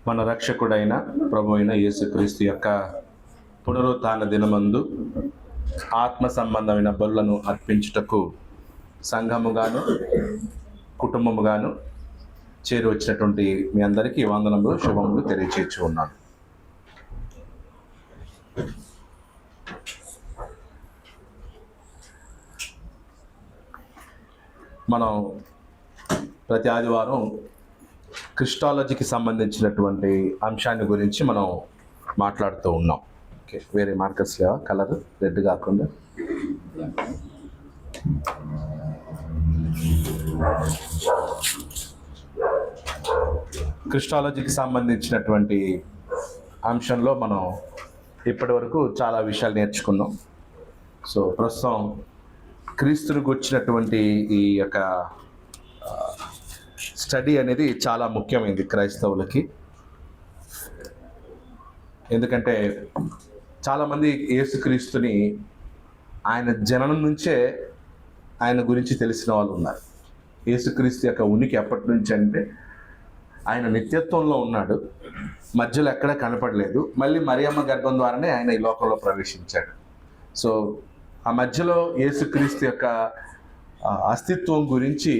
మన రక్షకుడైన ప్రభు అయిన యేసుక్రీస్తు యొక్క పునరుత్థాన దినమందు ఆత్మ సంబంధమైన బలులను అర్పించుటకు సంఘముగాను కుటుంబముగాను చేరి వచ్చినటువంటి మీ అందరికీ వందనములు శుభములు తెలియచేయచ్చు ఉన్నాను. మనం ప్రతి ఆదివారం క్రిస్టాలజీకి సంబంధించినటువంటి అంశాన్ని గురించి మనం మాట్లాడుతూ ఉన్నాం. ఓకే, వేరే మార్కర్స్ లేవా? కలర్ రెడ్ కాకుండా క్రిస్టాలజీకి సంబంధించినటువంటి అంశంలో మనం ఇప్పటి వరకు చాలా విషయాలు నేర్చుకున్నాం. సో ప్రస్తుతం క్రీస్తుని గుర్చినటువంటి ఈ యొక్క స్టడీ అనేది చాలా ముఖ్యమైనది క్రైస్తవులకి. ఎందుకంటే చాలామంది యేసుక్రీస్తుని ఆయన జననం నుంచే ఆయన గురించి తెలిసిన వాళ్ళు ఉన్నారు. యేసుక్రీస్తు యొక్క ఉనికి ఎప్పటి నుంచి అంటే ఆయన నిత్యత్వంలో ఉన్నాడు, మధ్యలో ఎక్కడ కనపడలేదు, మళ్ళీ మరియమ్మ గర్భం ద్వారానే ఆయన ఈ లోకంలో ప్రవేశించాడు. సో ఆ మధ్యలో యేసుక్రీస్తు యొక్క అస్తిత్వం గురించి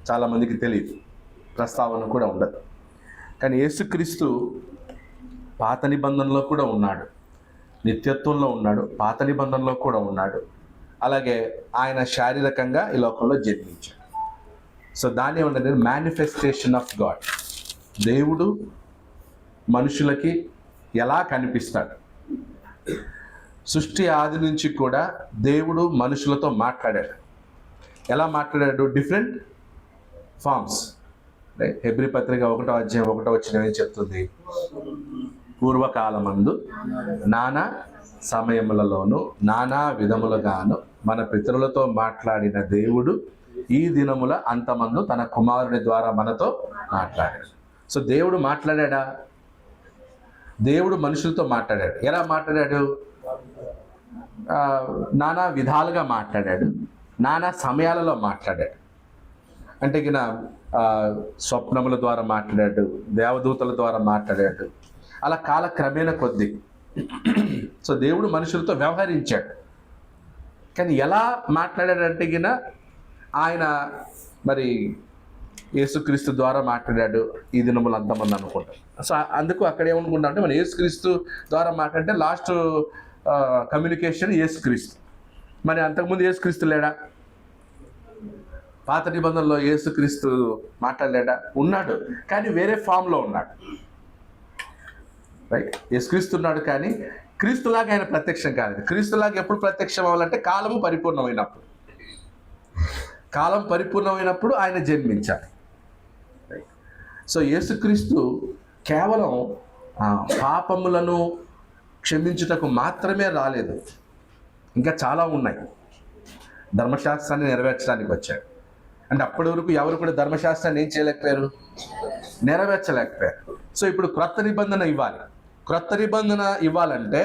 చాలామందికి తెలియదు, ప్రస్తావన కూడా ఉండదు. కానీ యేసుక్రీస్తు పాత నిబంధనలో కూడా ఉన్నాడు, నిత్యత్వంలో ఉన్నాడు, పాత నిబంధనలో కూడా ఉన్నాడు. అలాగే ఆయన శారీరకంగా ఈ లోకంలో జన్మించాడు. సో దాని ఏమంటే మేనిఫెస్టేషన్ ఆఫ్ గాడ్. దేవుడు మనుషులకి ఎలా కనిపిస్తాడు? సృష్టి ఆది నుంచి కూడా దేవుడు మనుషులతో మాట్లాడాడు. ఎలా మాట్లాడాడు? Different forms. హెబ్రీ పత్రిక 1వ అధ్యాయం 1వ వచనం ఏం చెప్తుంది? పూర్వకాలమందు నానా సమయములలోను నానా విధములుగాను మన పితరులతో మాట్లాడిన దేవుడు ఈ దినముల అంతమందు తన కుమారుని ద్వారా మనతో మాట్లాడాడు. సో దేవుడు మాట్లాడా? దేవుడు మనుషులతో మాట్లాడాడు. ఎలా మాట్లాడాడు? నానా విధాలుగా మాట్లాడాడు, నానా సమయాలలో మాట్లాడాడు. అంటే గిన స్వప్నముల ద్వారా మాట్లాడాడు, దేవదూతల ద్వారా మాట్లాడాడు. అలా కాలక్రమేణా కొద్ది సో దేవుడు మనుషులతో వ్యవహరించాడు. కానీ ఎలా మాట్లాడాడంటే గిన ఆయన మరి యేసుక్రీస్తు ద్వారా మాట్లాడాడు ఈ దినములు అంతమంది అనుకుంటారు. సో అందుకు అక్కడ ఏమనుకుంటా అంటే మన యేసుక్రీస్తు ద్వారా మాట్లాడితే లాస్ట్ కమ్యూనికేషన్ యేసుక్రీస్తు. మరి అంతకుముందు యేసుక్రీస్తు లేడా? పాత నిబంధనలో యేసుక్రీస్తు మాట్లాడలేడా? ఉన్నాడు, కానీ వేరే ఫామ్లో ఉన్నాడు. రైట్, యేసుక్రీస్తు ఉన్నాడు కానీ క్రీస్తులాగా ఆయన ప్రత్యక్షం కాలేదు. క్రీస్తులాగా ఎప్పుడు ప్రత్యక్షం అవ్వాలంటే కాలము పరిపూర్ణమైనప్పుడు. కాలం పరిపూర్ణమైనప్పుడు ఆయన జన్మించాడు. సో యేసుక్రీస్తు కేవలం పాపములను క్షమించుటకు మాత్రమే రాలేదు, ఇంకా చాలా ఉన్నాయి. ధర్మశాస్త్రాన్ని నెరవేర్చడానికి వచ్చాడు. అంటే అప్పటి వరకు ఎవరు కూడా ధర్మశాస్త్రాన్ని ఏం చేయలేకపోయారు? నెరవేర్చలేకపోయారు. సో ఇప్పుడు క్రొత్త నిబంధన ఇవ్వాలి. క్రొత్త నిబంధన ఇవ్వాలంటే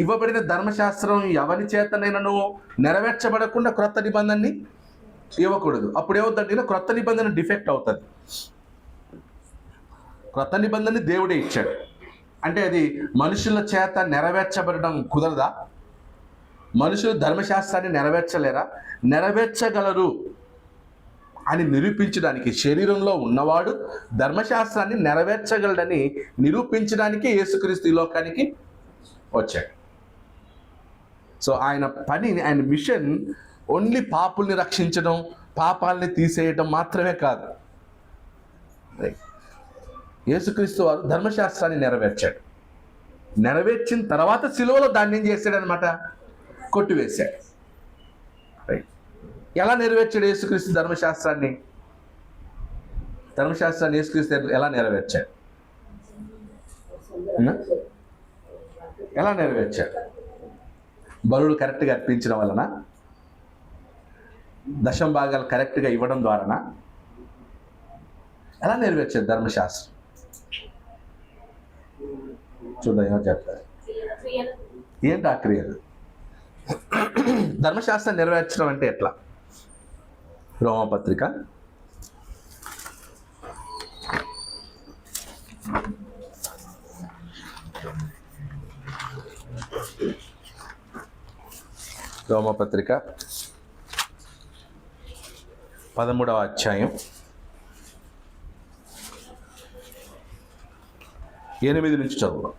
ఇవ్వబడిన ధర్మశాస్త్రం ఎవరి చేతనైనా నెరవేర్చబడకుండా క్రొత్త నిబంధనని ఇవ్వకూడదు. అప్పుడు ఏమవుతుందంటే క్రొత్త నిబంధన డిఫెక్ట్ అవుతుంది. క్రొత్త నిబంధనని దేవుడే ఇచ్చాడు అంటే అది మనుషుల చేత నెరవేర్చబడడం కుదరదా? మనుషులు ధర్మశాస్త్రాన్ని నెరవేర్చలేరా? నెరవేర్చగలరు అని నిరూపించడానికి శరీరంలో ఉన్నవాడు ధర్మశాస్త్రాన్ని నెరవేర్చగలడని నిరూపించడానికి యేసుక్రీస్తు ఈ లోకానికి వచ్చాడు. సో ఆయన పని, ఆయన మిషన్ ఓన్లీ పాపుల్ని రక్షించడం, పాపాలని తీసేయడం మాత్రమే కాదు. యేసుక్రీస్తు వారు ధర్మశాస్త్రాన్ని నెరవేర్చాడు. నెరవేర్చిన తర్వాత సిలువలో దాన్ని ఏం చేశాడనమాట? కొట్టివేశాడు. రైట్, ఎలా నెరవేర్చాడు యేసుక్రీస్తు ధర్మశాస్త్రాన్ని? ధర్మశాస్త్రాన్ని యేసుక్రీస్తు ఎలా నెరవేర్చాడు? ఎలా నెరవేర్చాడు? బలులు కరెక్ట్గా అర్పించడం వలన, దశం భాగాలు కరెక్ట్గా ఇవ్వడం ద్వారానా? ఎలా నెరవేర్చాడు ధర్మశాస్త్రం? చూద్దాం ఏమో చెప్తారు. ఏంటి ఆ క్రియలు? ధర్మశాస్త్రం నెరవేర్చడం అంటే ఎట్లా? రోమపత్రిక రోమపత్రిక 13వ అధ్యాయం 8 నుంచి చదువు.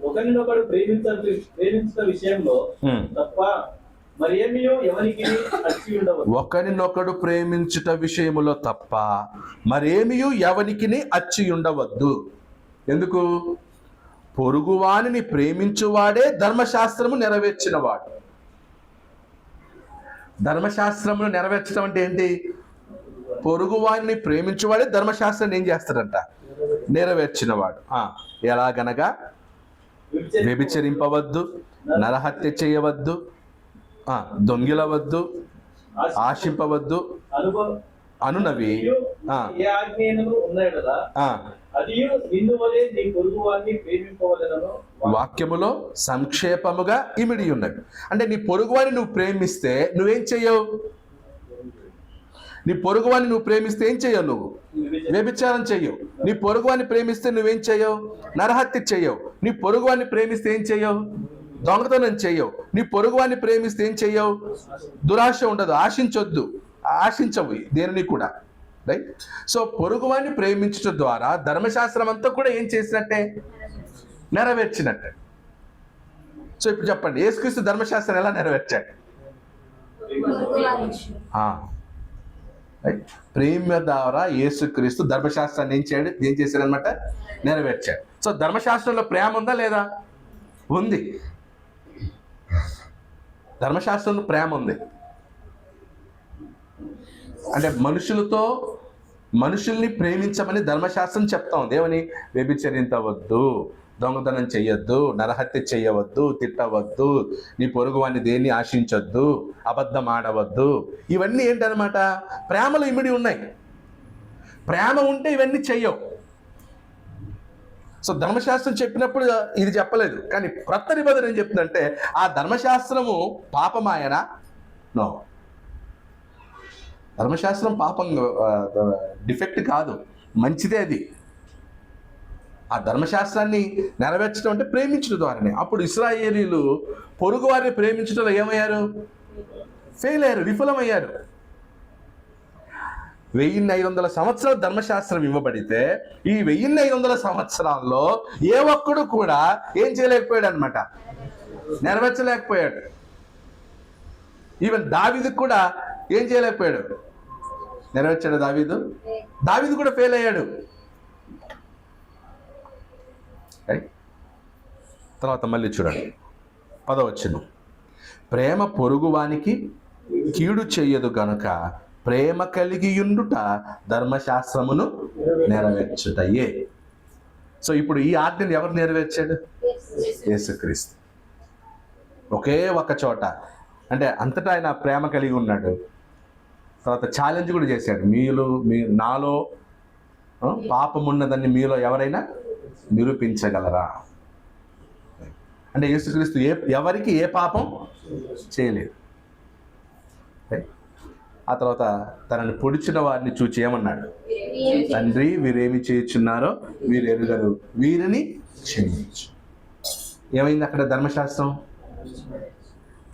ఒకరినొకడు ప్రేమించిన విషయంలో తప్ప మరేమియో ఎవరికి అచ్చి ఉండవద్దు. ఒకరినొకడు ప్రేమించుట విషయములో తప్ప మరేమియో ఎవనికిని అచ్చి ఉండవద్దు. ఎందుకు? పొరుగువానిని ప్రేమించువాడే ధర్మశాస్త్రము నెరవేర్చినవాడు. ధర్మశాస్త్రమును నెరవేర్చడం అంటే ఏంటి? పొరుగువానిని ప్రేమించువాడే ధర్మశాస్త్రాన్ని ఏం చేస్తాడంట? నెరవేర్చినవాడు. ఎలాగనగా వ్యభిచరింపవద్దు, నరహత్య చేయవద్దు, దొంగిలవద్దు, ఆశింపవద్దు అనునవి వాక్యములో సంక్షేపముగా ఇమిడి ఉన్నవి. అంటే నీ పొరుగువాని నువ్వు ప్రేమిస్తే నువ్వేం చెయ్యవు? నీ పొరుగువాని నువ్వు ప్రేమిస్తే ఏం చెయ్యవు? నువ్వు వ్యభిచారం చెయ్యవు. నీ పొరుగువాని ప్రేమిస్తే నువ్వేం చెయ్యవు? నరహత్య చెయ్యవు. నీ పొరుగువాన్ని ప్రేమిస్తే ఏం చెయ్యవు? దొంగతనం చెయ్యవు. నీ పొరుగువాన్ని ప్రేమిస్తే ఏం చెయ్యవు? దురాశ ఉండదు, ఆశించవు దేనిని కూడా. రైట్? సో పొరుగువాన్ని ప్రేమించడం ద్వారా ధర్మశాస్త్రం అంతా కూడా ఏం చేసినట్టే? నెరవేర్చినట్టే. సో ఇప్పుడు చెప్పండి, యేసుక్రీస్తు ధర్మశాస్త్రం ఎలా నెరవేర్చాడు? ప్రేమ ద్వారా యేసుక్రీస్తు ధర్మశాస్త్రాన్ని ఏం చేశాడు అనమాట? నెరవేర్చాడు. సో ధర్మశాస్త్రంలో ప్రేమ ఉందా లేదా? ఉంది. ధర్మశాస్త్రంలో ప్రేమ ఉంది. అంటే మనుషుల్ని ప్రేమించమని ధర్మశాస్త్రం చెప్తా ఉంది. ఏమని? వ్యభిచరించవద్దు, దొంగతనం చెయ్యొద్దు, నరహత్య చెయ్యవద్దు, తిట్టవద్దు, నీ పొరుగువాన్ని దేన్ని ఆశించొద్దు, అబద్ధం ఆడవద్దు. ఇవన్నీ ఏంటనమాట? ప్రేమలో ఇమిడి ఉన్నాయి. ప్రేమ ఉంటే ఇవన్నీ చెయ్యవు. సో ధర్మశాస్త్రం చెప్పినప్పుడు ఇది చెప్పలేదు. కానీ క్రొత్త నిబంధన ఏం చెప్తుందంటే ఆ ధర్మశాస్త్రము పాపమాయనా? నో. ధర్మశాస్త్రం పాపం డిఫెక్ట్ కాదు, మంచిదే అది. ఆ ధర్మశాస్త్రాన్ని నెరవేర్చడం అంటే ప్రేమించడం ద్వారానే. అప్పుడు ఇశ్రాయేలీలు పొరుగు వారిని ప్రేమించడంలో ఏమయ్యారు? ఫెయిల్ అయ్యారు, విఫలమయ్యారు. 1500 సంవత్సరాల ధర్మశాస్త్రం ఇవ్వబడితే ఈ 1500 సంవత్సరాల్లో ఏ ఒక్కడు కూడా ఏం చేయలేకపోయాడు అనమాట? నెరవేర్చలేకపోయాడు. ఈవెన్ దావీదు కూడా ఏం చేయలేకపోయాడు? నెరవేర్చాడు దావీదు కూడా ఫెయిల్ అయ్యాడు. తర్వాత మళ్ళీ చూడండి 10వ వచనం. ప్రేమ పొరుగువానికి కీడు చెయ్యదు గనుక ప్రేమ కలిగియుండుట ధర్మశాస్త్రమును నెరవేర్చుటయే. సో ఇప్పుడు ఈ ఆజ్ఞను ఎవరు నెరవేర్చాడు? యేసుక్రీస్తు. ఒకే ఒక చోట, అంటే అంతటా ఆయన ప్రేమ కలిగి ఉన్నాడు. తర్వాత ఛాలెంజ్ కూడా చేశాడు, మీరు నాలో పాపం ఉన్నదని మీలో ఎవరైనా నిరూపించగలరా? అంటే యేసుక్రీస్తు ఎవరికి ఏ పాపం చేయలేదు. ఆ తర్వాత తనని పొడిచిన వారిని చూచి ఏమన్నాడు? తండ్రి, వీరేమి చేయుచున్నారో వీరు ఎరుగరు, వీరిని క్షమించు. ఏమైంది అక్కడ?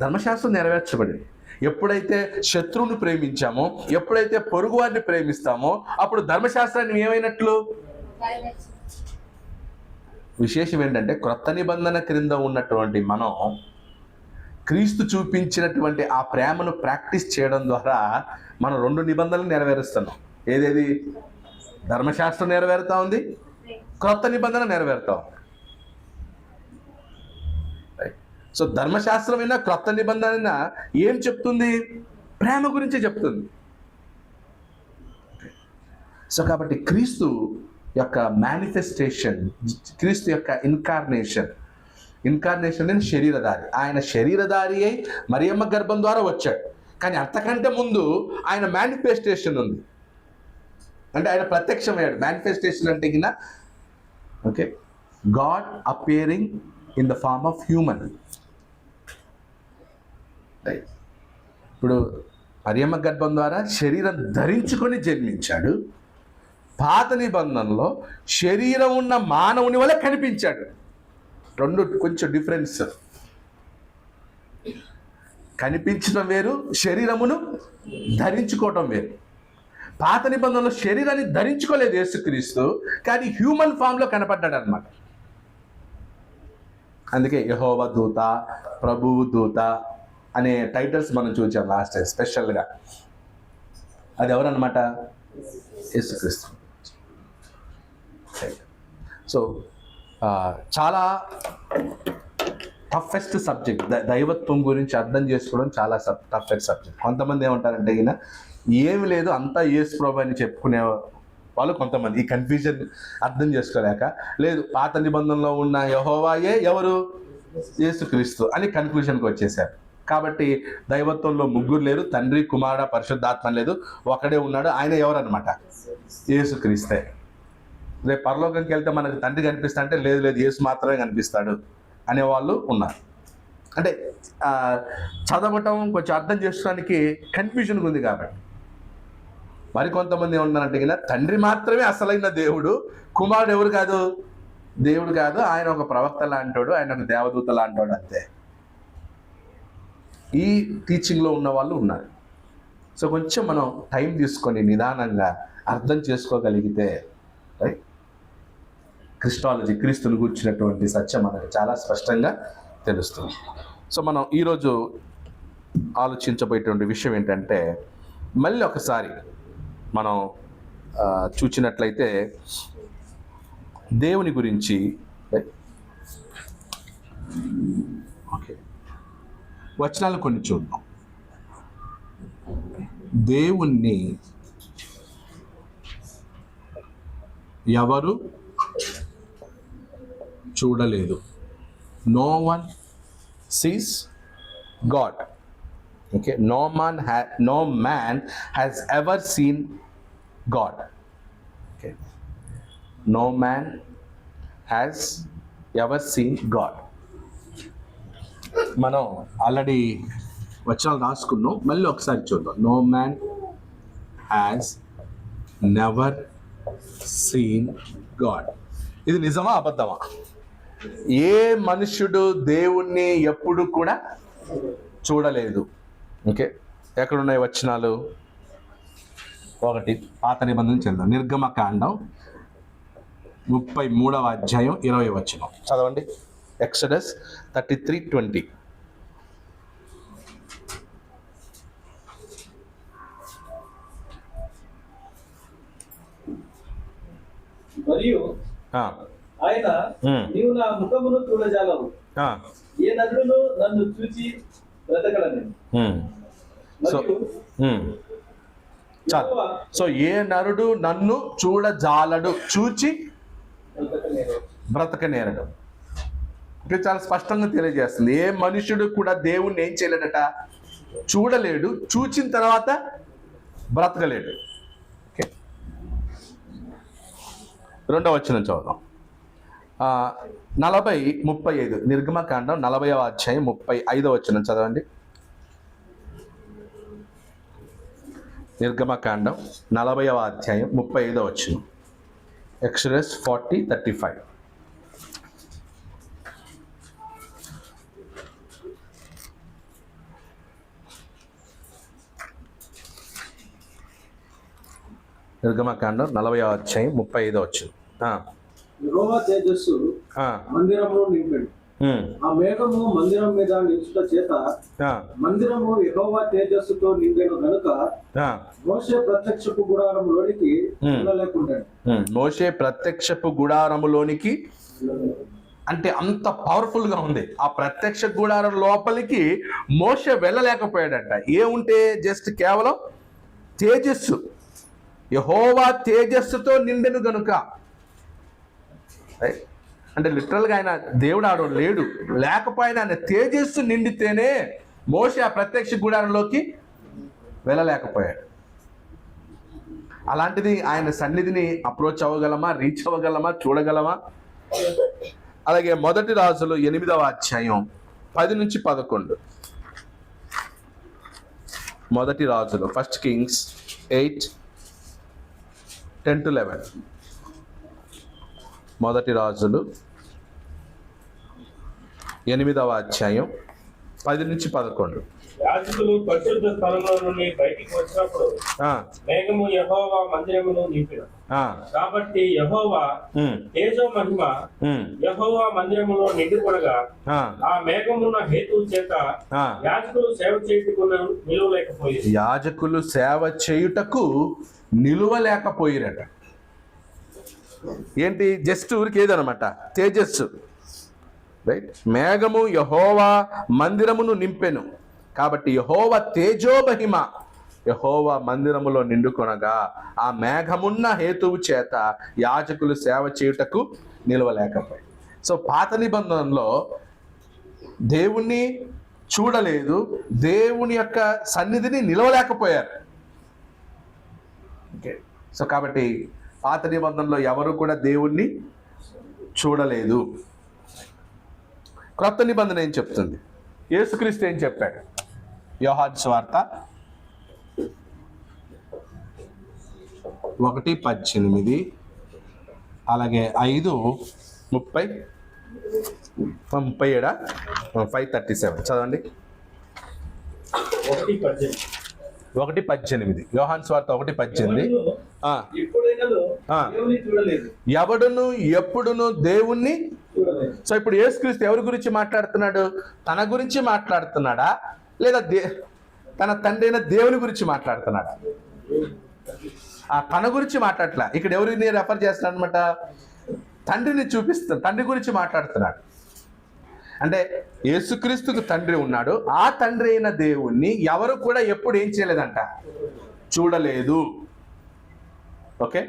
ధర్మశాస్త్రం నెరవేర్చబడింది. ఎప్పుడైతే శత్రువుని ప్రేమించామో, ఎప్పుడైతే పొరుగు వారిని ప్రేమిస్తామో అప్పుడు ధర్మశాస్త్రాన్ని ఏమైనట్లు? విశేషం ఏంటంటే క్రొత్త నిబంధన క్రింద ఉన్నటువంటి మనం క్రీస్తు చూపించినటువంటి ఆ ప్రేమను ప్రాక్టీస్ చేయడం ద్వారా మనం 2 నిబంధనలు నెరవేరుస్తున్నాం. ఏదేది? ధర్మశాస్త్రం నెరవేరుతా ఉంది, క్రొత్త నిబంధన నెరవేరుతా ఉంది. సో ధర్మశాస్త్రమైనా క్రొత్త నిబంధన ఏం చెప్తుంది? ప్రేమ గురించి చెప్తుంది. సో కాబట్టి క్రీస్తు యొక్క మేనిఫెస్టేషన్, క్రీస్తు యొక్క ఇన్కార్నేషన్ నేను శరీరధారి. ఆయన శరీరధారి అయి మరియమ్మ గర్భం ద్వారా వచ్చాడు. కానీ అంతకంటే ముందు ఆయన మేనిఫెస్టేషన్ ఉంది. అంటే ఆయన ప్రత్యక్షమయ్యాడు. మేనిఫెస్టేషన్ అంటే కింద God appearing in the form of human. ఇప్పుడు మరియమ్మ గర్భం ద్వారా శరీరం ధరించుకొని జన్మించాడు. పాత నిబంధనలో శరీరం ఉన్న మానవుని వల్ల కనిపించాడు. రెండు కొంచెం డిఫరెన్స్. కనిపించడం వేరు, శరీరమును ధరించుకోవటం వేరు. పాత నిబంధనలో శరీరాన్ని ధరించుకోలేదు యేసుక్రీస్తు, కానీ హ్యూమన్ ఫామ్లో కనపడ్డాడు అనమాట. అందుకే యెహోవా దూత, ప్రభువు దూత అనే టైటిల్స్ మనం చూసాం లాస్ట్ టైం స్పెషల్గా. అది ఎవరన్నమాట? యేసుక్రీస్తు. సో చాలా టఫెస్ట్ సబ్జెక్ట్. దైవత్వం గురించి అర్థం చేసుకోవడం చాలా టఫెస్ట్ సబ్జెక్ట్. కొంతమంది ఏమంటారంటే ఈయన ఏమి లేదు అంతా యేసు ప్రభు అని చెప్పుకునే వాళ్ళు కొంతమంది. ఈ కన్ఫ్యూజన్ అర్థం చేసుకోలేక, లేదు పాత నిబంధనలో ఉన్న యెహోవాయే ఎవరు? యేసుక్రీస్తు అని కన్క్లూషన్కి వచ్చేసారు. కాబట్టి దైవత్వంలో ముగ్గురు లేరు, తండ్రి, కుమార, పరిశుద్ధాత్మ లేదు, ఒకడే ఉన్నాడు. ఆయన ఎవరన్నమాట? యేసుక్రీస్తే. రేపు పరలోకంకి వెళ్తే మనకు తండ్రి కనిపిస్తా అంటే లేదు లేదు యేసు మాత్రమే కనిపిస్తాడు అనేవాళ్ళు ఉన్నారు. అంటే చదవటం కొంచెం అర్థం చేసుకోవడానికి కన్ఫ్యూజన్గా ఉంది. కాబట్టి మరికొంతమంది ఏమన్నారంటే కదా, తండ్రి మాత్రమే అసలైన దేవుడు, కుమారుడు ఎవరు కాదు, దేవుడు కాదు, ఆయన ఒక ప్రవక్త లాంటోడు, ఆయన ఒక దేవదూత లాంటోడు అంతే. ఈ టీచింగ్లో ఉన్న వాళ్ళు ఉన్నారు. సో కొంచెం మనం టైం తీసుకొని నిదానంగా అర్థం చేసుకోగలిగితే రైట్, క్రిస్టాలజీ, క్రీస్తుని కూర్చున్నటువంటి సత్యం మనకు చాలా స్పష్టంగా తెలుస్తుంది. సో మనం ఈరోజు ఆలోచించబోయేటువంటి విషయం ఏంటంటే, మళ్ళీ ఒకసారి మనం చూచినట్లయితే దేవుని గురించి ఓకే వచనాలు కొన్ని చూద్దాం. దేవుణ్ణి ఎవరు చూడలేదు. No one sees God. Okay, no man has ever seen God. Okay, no man has ever seen God. మనం ఆల్రెడీ వచనాలు రాసుకున్నాం, మళ్ళీ ఒకసారి చూద్దాం. No man has never seen God. ఇది నిజమా అబద్ధమా? ఏ మనుష్యుడు దేవుణ్ణి ఎప్పుడు కూడా చూడలేదు. ఓకే, ఎక్కడున్నాయి వచనాలు? ఒకటి పాత నిబంధన చెందాం, నిర్గమకాండం 33వ అధ్యాయం 20వ వచనం చదవండి. ఎక్సడస్ 33:20. మరియు ఆయన, నీవు నా ముఖమును చూడజాలవు, ఏ నరుడును నన్ను చూచి బ్రతకడని. సో ఏ నరుడు నన్ను చూడజాలడు, చూచి బ్రతకనేరడు. ఇప్పుడు చాలా స్పష్టంగా తెలియజేస్తుంది. ఏ మనుషుడు కూడా దేవుణ్ణి ఏం చేయలేడట? చూడలేడు, చూచిన తర్వాత బ్రతకలేడు. ఓకే, 2వ వచనం చదువుదాం. 40:35 నిర్గమకాండం 40వ అధ్యాయం 35వ వచనం చదవండి. నిర్గమకాండం 40వ అధ్యాయం 35వ వచనం. ఎక్సడస్ 40:35. నిర్గమకాండం 40వ అధ్యాయం 35వ వచనం. యెహోవా తేజస్సు మందిరమును నింపెను. ఆ మేఘము మందిరం మీద నిలుచుట చేత మందిరము యెహోవా తేజస్సుతో నిండెను గనుక మోషే ప్రత్యక్షపు గుడారములోనికి వెళ్ళలేకుండాను. మోషే ప్రత్యక్షపు గుడారములోనికి అంటే అంత పవర్ఫుల్ గా ఉంది. ఆ ప్రత్యక్ష గుడారం లోపలికి మోషే వెళ్ళలేకపోయాడంట. ఏముంటే జస్ట్ కేవలం తేజస్సు, యెహోవా తేజస్సుతో నిండెను గనుక. అంటే లిటరల్గా ఆయన దేవుడు ఆడు లేడు, లేకపోయినా ఆయన తేజస్సు నిండితేనే మోషే ఆ ప్రత్యక్ష గుడారంలోకి వెళ్ళలేకపోయాడు. అలాంటిది ఆయన సన్నిధిని అప్రోచ్ అవ్వగలమా, రీచ్ అవ్వగలమా, చూడగలమా? అలాగే 1 రాజులు 8వ అధ్యాయం 10-11. 1 రాజులు, 1 Kings 8:10-11. 1 రాజులు 8వ అధ్యాయం 10-11. యాజకులు పరిశుద్ధ స్థలంలో నుండి బయటికి వచ్చినప్పుడు మేఘము యెహోవా మందిరమును నింపెను. కాబట్టి యెహోవా తేజో మహిమ యెహోవా మందిరములో నిండుకొనగా ఆ మేఘమున్న హేతువు చేత యాజకులు సేవ చేయుటకు నిలువలేకపోయారు. యాజకులు సేవ చేయుటకు నిలువలేకపోయిరట. ఏంటి? జస్ట్ ఊరికి ఏదనమాట, తేజస్సు, రైట్? మేఘము యెహోవా మందిరమును నింపెను, కాబట్టి యెహోవా తేజోమహిమ యెహోవా మందిరములో నిండుకొనగా ఆ మేఘమున్న హేతువు చేత యాజకులు సేవ చేయుటకు నిలవలేకపోయారు. సో పాత నిబంధనలో దేవుణ్ణి చూడలేదు, దేవుని యొక్క సన్నిధిని నిలవలేకపోయారు. ఓకే, సో కాబట్టి పాత నిబంధనలో ఎవరు కూడా దేవుణ్ణి చూడలేదు. క్రొత్త నిబంధన ఏం చెప్తుంది? యేసుక్రీస్తు ఏం చెప్పాడు? యోహాను సువార్త 1:18, అలాగే 5:37 చదవండి. 1:18 యోహాను సువార్త 1:18. ఎవడును ఎప్పుడును దేవుణ్ణి. సో ఇప్పుడు యేసుక్రీస్తు ఎవరి గురించి మాట్లాడుతున్నాడు? తన గురించి మాట్లాడుతున్నాడా, లేదా తన తండ్రి అయిన దేవుని గురించి మాట్లాడుతున్నాడా? తన గురించి మాట్లాడట్లా. ఇక్కడ ఎవరిని రెఫర్ చేస్తున్నాడు అనమాట? తండ్రిని చూపిస్తాడు, తండ్రి గురించి మాట్లాడుతున్నాడు. అంటే యేసుక్రీస్తుకు తండ్రి ఉన్నాడు, ఆ తండ్రి అయిన దేవుణ్ణి ఎవరు కూడా ఎప్పుడు ఏం చేయలేదంట? చూడలేదు. ఓకే,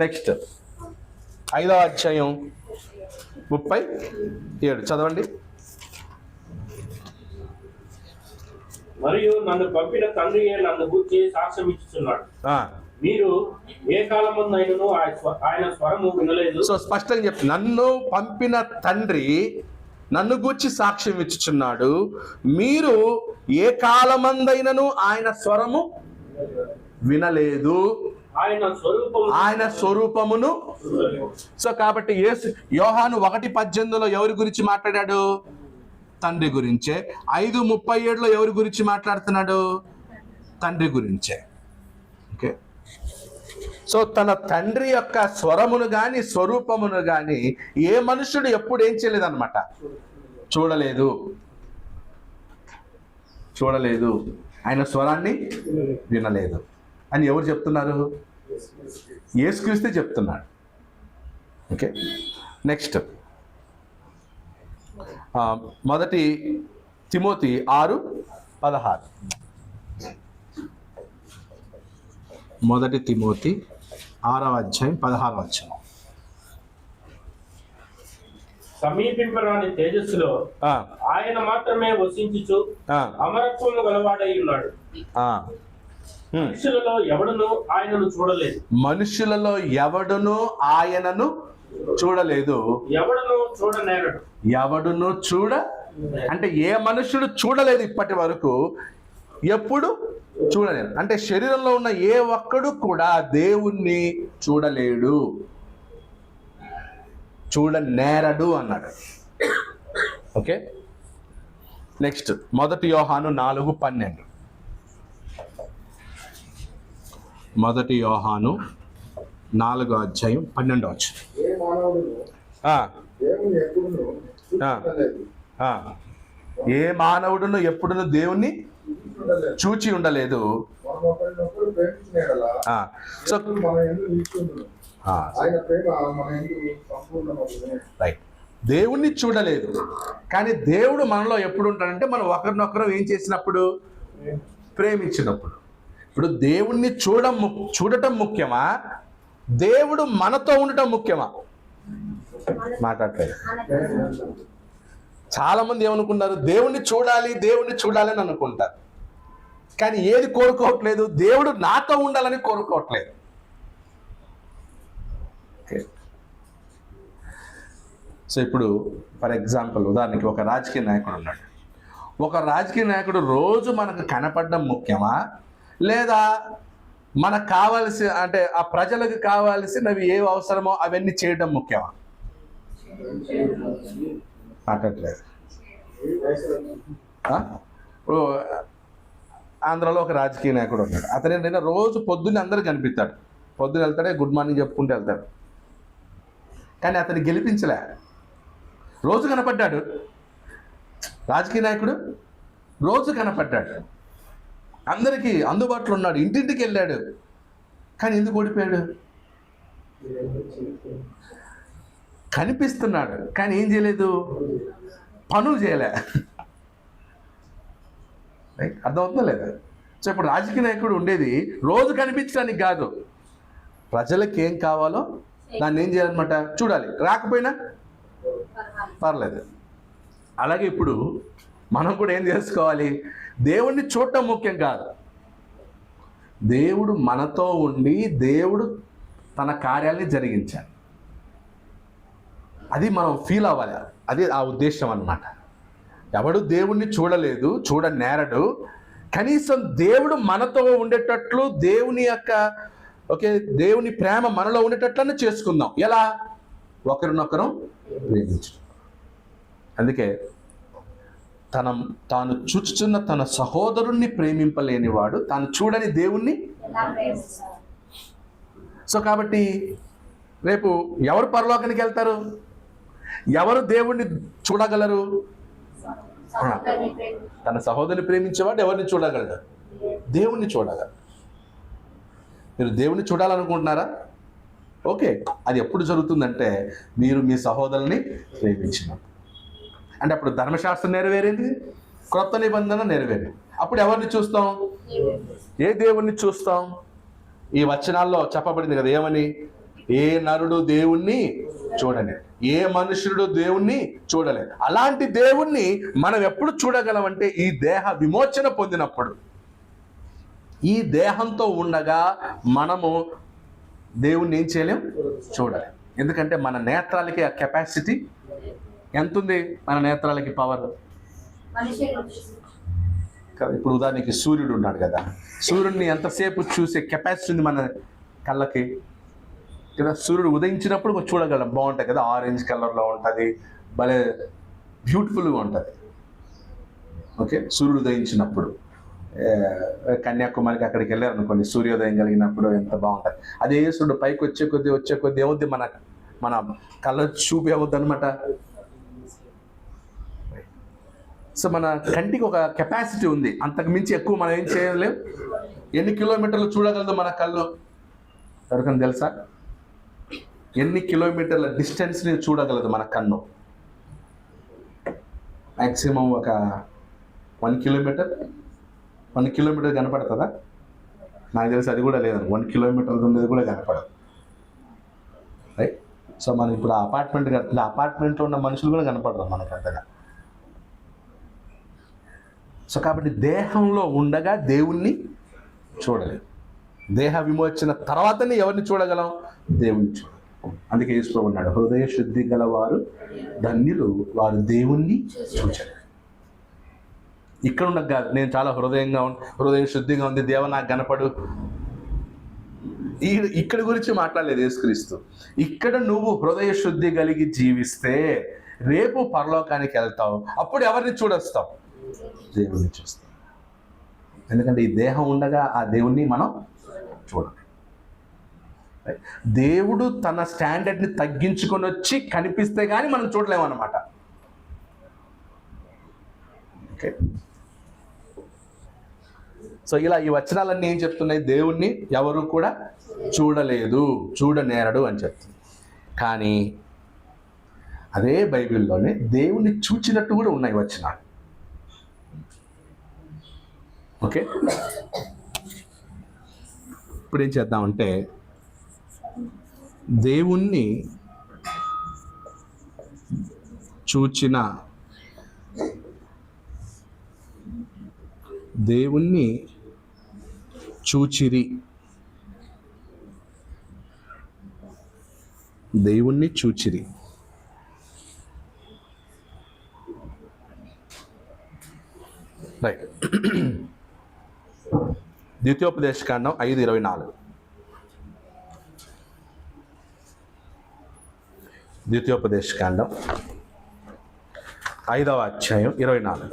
నెక్స్ట్ 5వ అధ్యాయం 37 చదవండి. మరియు నన్ను పంపిన తండ్రి నన్ను గూర్చి సాక్ష్యం ఇచ్చుచున్నాడు. మీరు ఏ కాలమందైనను ఆయన స్వరము వినలేదు. సో స్పష్టంగా చెప్తుంది, నన్ను పంపిన తండ్రి నన్ను గూర్చి సాక్ష్యం ఇచ్చుచున్నాడు, మీరు ఏ కాలమందైనను ఆయన స్వరము వినలేదు, ఆయన స్వరూపమును. సో కాబట్టి యోహాను 1:18 ఎవరి గురించి మాట్లాడాడు? తండ్రి గురించే. 5:37 ఎవరి గురించి మాట్లాడుతున్నాడు? తండ్రి గురించే. ఓకే, సో తన తండ్రి యొక్క స్వరమును గాని స్వరూపమును గాని ఏ మనుషుడు ఎప్పుడు ఏం చేయలేదు అనమాట? చూడలేదు. ఆయన స్వరాన్ని వినలేదు అని ఎవరు చెప్తున్నారు? యేసుక్రీస్తు చెప్తున్నాడు. Okay, next 1 Timothy 6:16. 1 తిమోతి 6వ అధ్యాయం 16వ వచనం. సమీపింపరాని తేజస్సులో ఆయన మాత్రమే వసించుచు అమరత్వము గలవాడై ఉన్నాడు. మనుషులలో ఎవడును ఆయనను చూడలేదు. మనుషులలో ఎవడును ఆయనను చూడలేదు. ఎవడును చూడనేరడు. ఎవడును అంటే ఏ మనుషుడు చూడలేదు ఇప్పటి వరకు, ఎప్పుడు చూడలేదు. అంటే శరీరంలో ఉన్న ఏ ఒక్కడు కూడా దేవుణ్ణి చూడలేడు, చూడనేరడు అన్నాడు. ఓకే, నెక్స్ట్ 1 యోహాను 4:12. 1 యోహాను 4వ అధ్యాయం 12వ వచనం. ఏ మానవుడును ఎప్పుడును దేవుణ్ణి చూచి ఉండలేదు. సో రైట్, దేవుణ్ణి చూడలేదు, కానీ దేవుడు మనలో ఎప్పుడు ఉంటాడంటే మనం ఒకరినొకరు ఏం చేసినప్పుడు? ప్రేమించినప్పుడు. ఇప్పుడు దేవుణ్ణి చూడటం ముఖ్యమా, దేవుడు మనతో ఉండటం ముఖ్యమా? మాట్లాడలేదు. చాలా మంది ఏమనుకుంటారు? దేవుణ్ణి చూడాలి అని అనుకుంటారు, కానీ ఏది కోరుకోవట్లేదు? దేవుడు నాతో ఉండాలని కోరుకోవట్లేదు. సో ఇప్పుడు ఫర్ ఎగ్జాంపుల్, ఉదాహరణకి ఒక రాజకీయ నాయకుడు ఉన్నాడు. ఒక రాజకీయ నాయకుడు రోజు మనకు కనపడడం ముఖ్యమా, లేదా మనకు కావాల్సి అంటే ఆ ప్రజలకు కావాల్సినవి ఏవి అవసరమో అవన్నీ చేయడం ముఖ్యమా? మాట్లాడలేదు. ఇప్పుడు ఆంధ్రాలో ఒక రాజకీయ నాయకుడు ఉన్నాడు. అతను ఏంటంటే రోజు పొద్దున్నే అందరికి కనిపిస్తాడు. పొద్దున్న వెళ్తాడే గుడ్ మార్నింగ్ చెప్పుకుంటూ వెళ్తాడు. కానీ అతన్ని గెలిపించలే. రోజు కనపడ్డాడు రాజకీయ నాయకుడు, రోజు కనపడ్డాడు, అందరికీ అందుబాటులో ఉన్నాడు, ఇంటింటికి వెళ్ళాడు. కానీ ఎందుకు ఓడిపోయాడు? కనిపిస్తున్నాడు కానీ ఏం చేయలేదు, పనులు చేయలే. అర్థమవుతుందా లేదా? సో ఇప్పుడు రాజకీయ నాయకుడు ఉండేది రోజు కనిపించడానికి కాదు, ప్రజలకు ఏం కావాలో దాన్ని ఏం చేయాలన్నమాట, చూడాలి. రాకపోయినా పర్లేదు. అలాగే ఇప్పుడు మనం కూడా ఏం చేసుకోవాలి, దేవుణ్ణి చూడటం ముఖ్యం కాదు, దేవుడు మనతో ఉండి దేవుడు తన కార్యాలని జరిగించాలి, అది మనం ఫీల్ అవ్వాలి. అది ఆ ఉద్దేశం అన్నమాట. ఎవడు దేవుణ్ణి చూడలేదు, చూడనేరడు, కనీసం దేవుడు మనతో ఉండేటట్లు దేవుని యొక్క దేవుని ప్రేమ మనలో ఉండేటట్లనే చేసుకుందాం. ఎలా? ఒకరినొకరు ప్రేమించడం. అందుకే తాను చూచుచున్న తన సహోదరుణ్ణి ప్రేమింపలేనివాడు తాను చూడని దేవుణ్ణి. సో కాబట్టి రేపు ఎవరు పరలోకానికి వెళ్తారు? ఎవరు దేవుణ్ణి చూడగలరు? తన సహోదరుని ప్రేమించేవాడు ఎవరిని చూడగలడు? దేవుణ్ణి చూడగలరు. మీరు దేవుణ్ణి చూడాలనుకుంటున్నారా? ఓకే, అది ఎప్పుడు జరుగుతుందంటే మీరు మీ సహోదరుని ప్రేమించినప్పుడు. అంటే అప్పుడు ధర్మశాస్త్రం నెరవేరింది, క్రొత్త నిబంధన నెరవేరింది. అప్పుడు ఎవరిని చూస్తాం? ఏ దేవుణ్ణి చూస్తాం? ఈ వచనాల్లో చెప్పబడింది కదా, ఏమని? ఏ నరుడు దేవుణ్ణి చూడలేదు, ఏ మనుషుడు దేవుణ్ణి చూడలేదు. అలాంటి దేవుణ్ణి మనం ఎప్పుడు చూడగలమంటే ఈ దేహ విమోచన పొందినప్పుడు. ఈ దేహంతో ఉండగా మనము దేవుణ్ణి ఏం చేయలేం, చూడాలి. ఎందుకంటే మన నేత్రాలకి ఆ కెపాసిటీ ఎంత ఉంది? మన నేత్రాలకి పవర్ కదా. ఇప్పుడు ఉదాహరణకి సూర్యుడు ఉన్నాడు కదా, సూర్యుడిని ఎంతసేపు చూసే కెపాసిటీ ఉంది మన కళ్ళకి కదా. సూర్యుడు ఉదయించినప్పుడు చూడగలం, బాగుంటుంది కదా, ఆరెంజ్ కలర్లో ఉంటుంది, భలే బ్యూటిఫుల్గా ఉంటుంది. ఓకే, సూర్యుడు ఉదయించినప్పుడు కన్యాకుమారికి అక్కడికి వెళ్ళారు అనుకోండి, సూర్యోదయం కలిగినప్పుడు ఎంత బాగుంటుంది. అదే సూర్యుడు పైకి వచ్చే కొద్దీ ఏమవుద్ది, మన కళ్ళ చూపు ఏమవుద్ది అనమాట. సో మన కంటికి ఒక కెపాసిటీ ఉంది, అంతకు మించి ఎక్కువ మనం ఏం చేయలేం. ఎన్ని కిలోమీటర్లు చూడగలదు మన కళ్ళు? ఎవరికైనా తెలుసా? ఎన్ని కిలోమీటర్ల డిస్టెన్స్ని చూడగలదు మన కన్ను? మ్యాక్సిమం ఒక 1 కిలోమీటర్ కనపడుతుందా? నాకు తెలిసి అది కూడా లేదండి, 1 కిలోమీటర్ ఉండేది కూడా కనపడదు. రైట్. సో మనం ఇప్పుడు అపార్ట్మెంట్లో ఉన్న మనుషులు కూడా కనపడరు మనకు అంతగా. సో కాబట్టి దేహంలో ఉండగా దేవుణ్ణి చూడలేదు. దేహ విమోచన తర్వాతనే ఎవరిని చూడగలం? దేవుణ్ణి చూడగలం. అందుకే యేసు ప్రభువు ఉన్నాడు, హృదయ శుద్ధి గలవారు ధన్యులు, వారు దేవుణ్ణి చూచరు. ఇక్కడ ఉన్న కాదు, నేను చాలా హృదయ శుద్ధిగా ఉంది, దేవ నాకు కనపడు, ఇక్కడ గురించి మాట్లాడలేదు యేసుక్రీస్తు. ఇక్కడ నువ్వు హృదయ శుద్ధి కలిగి జీవిస్తే రేపు పరలోకానికి వెళ్తావు. అప్పుడు ఎవరిని చూడొస్తావు? దేవుణ్ణి చూస్తాం. ఎందుకంటే ఈ దేహం ఉండగా ఆ దేవుణ్ణి మనం చూడాలి. దేవుడు తన స్టాండర్డ్ని తగ్గించుకొని వచ్చి కనిపిస్తే కానీ మనం చూడలేము అన్నమాట. ఓకే, సో ఇలా ఈ వచనాలన్నీ ఏం చెప్తున్నాయి? దేవుణ్ణి ఎవరు కూడా చూడలేదు, చూడనేరడు అని చెప్తుంది. కానీ అదే బైబిల్లోనే దేవుణ్ణి చూచినట్టు కూడా ఉన్నాయి వచనాలు. ఓకే, ఇప్పుడు ఏం చేద్దామంటే దేవుణ్ణి చూచిరి, రైట్. ద్వితీయోపదేశకాండం 5:24. ద్వితీయోపదేశకాండం 5వ అధ్యాయం 24.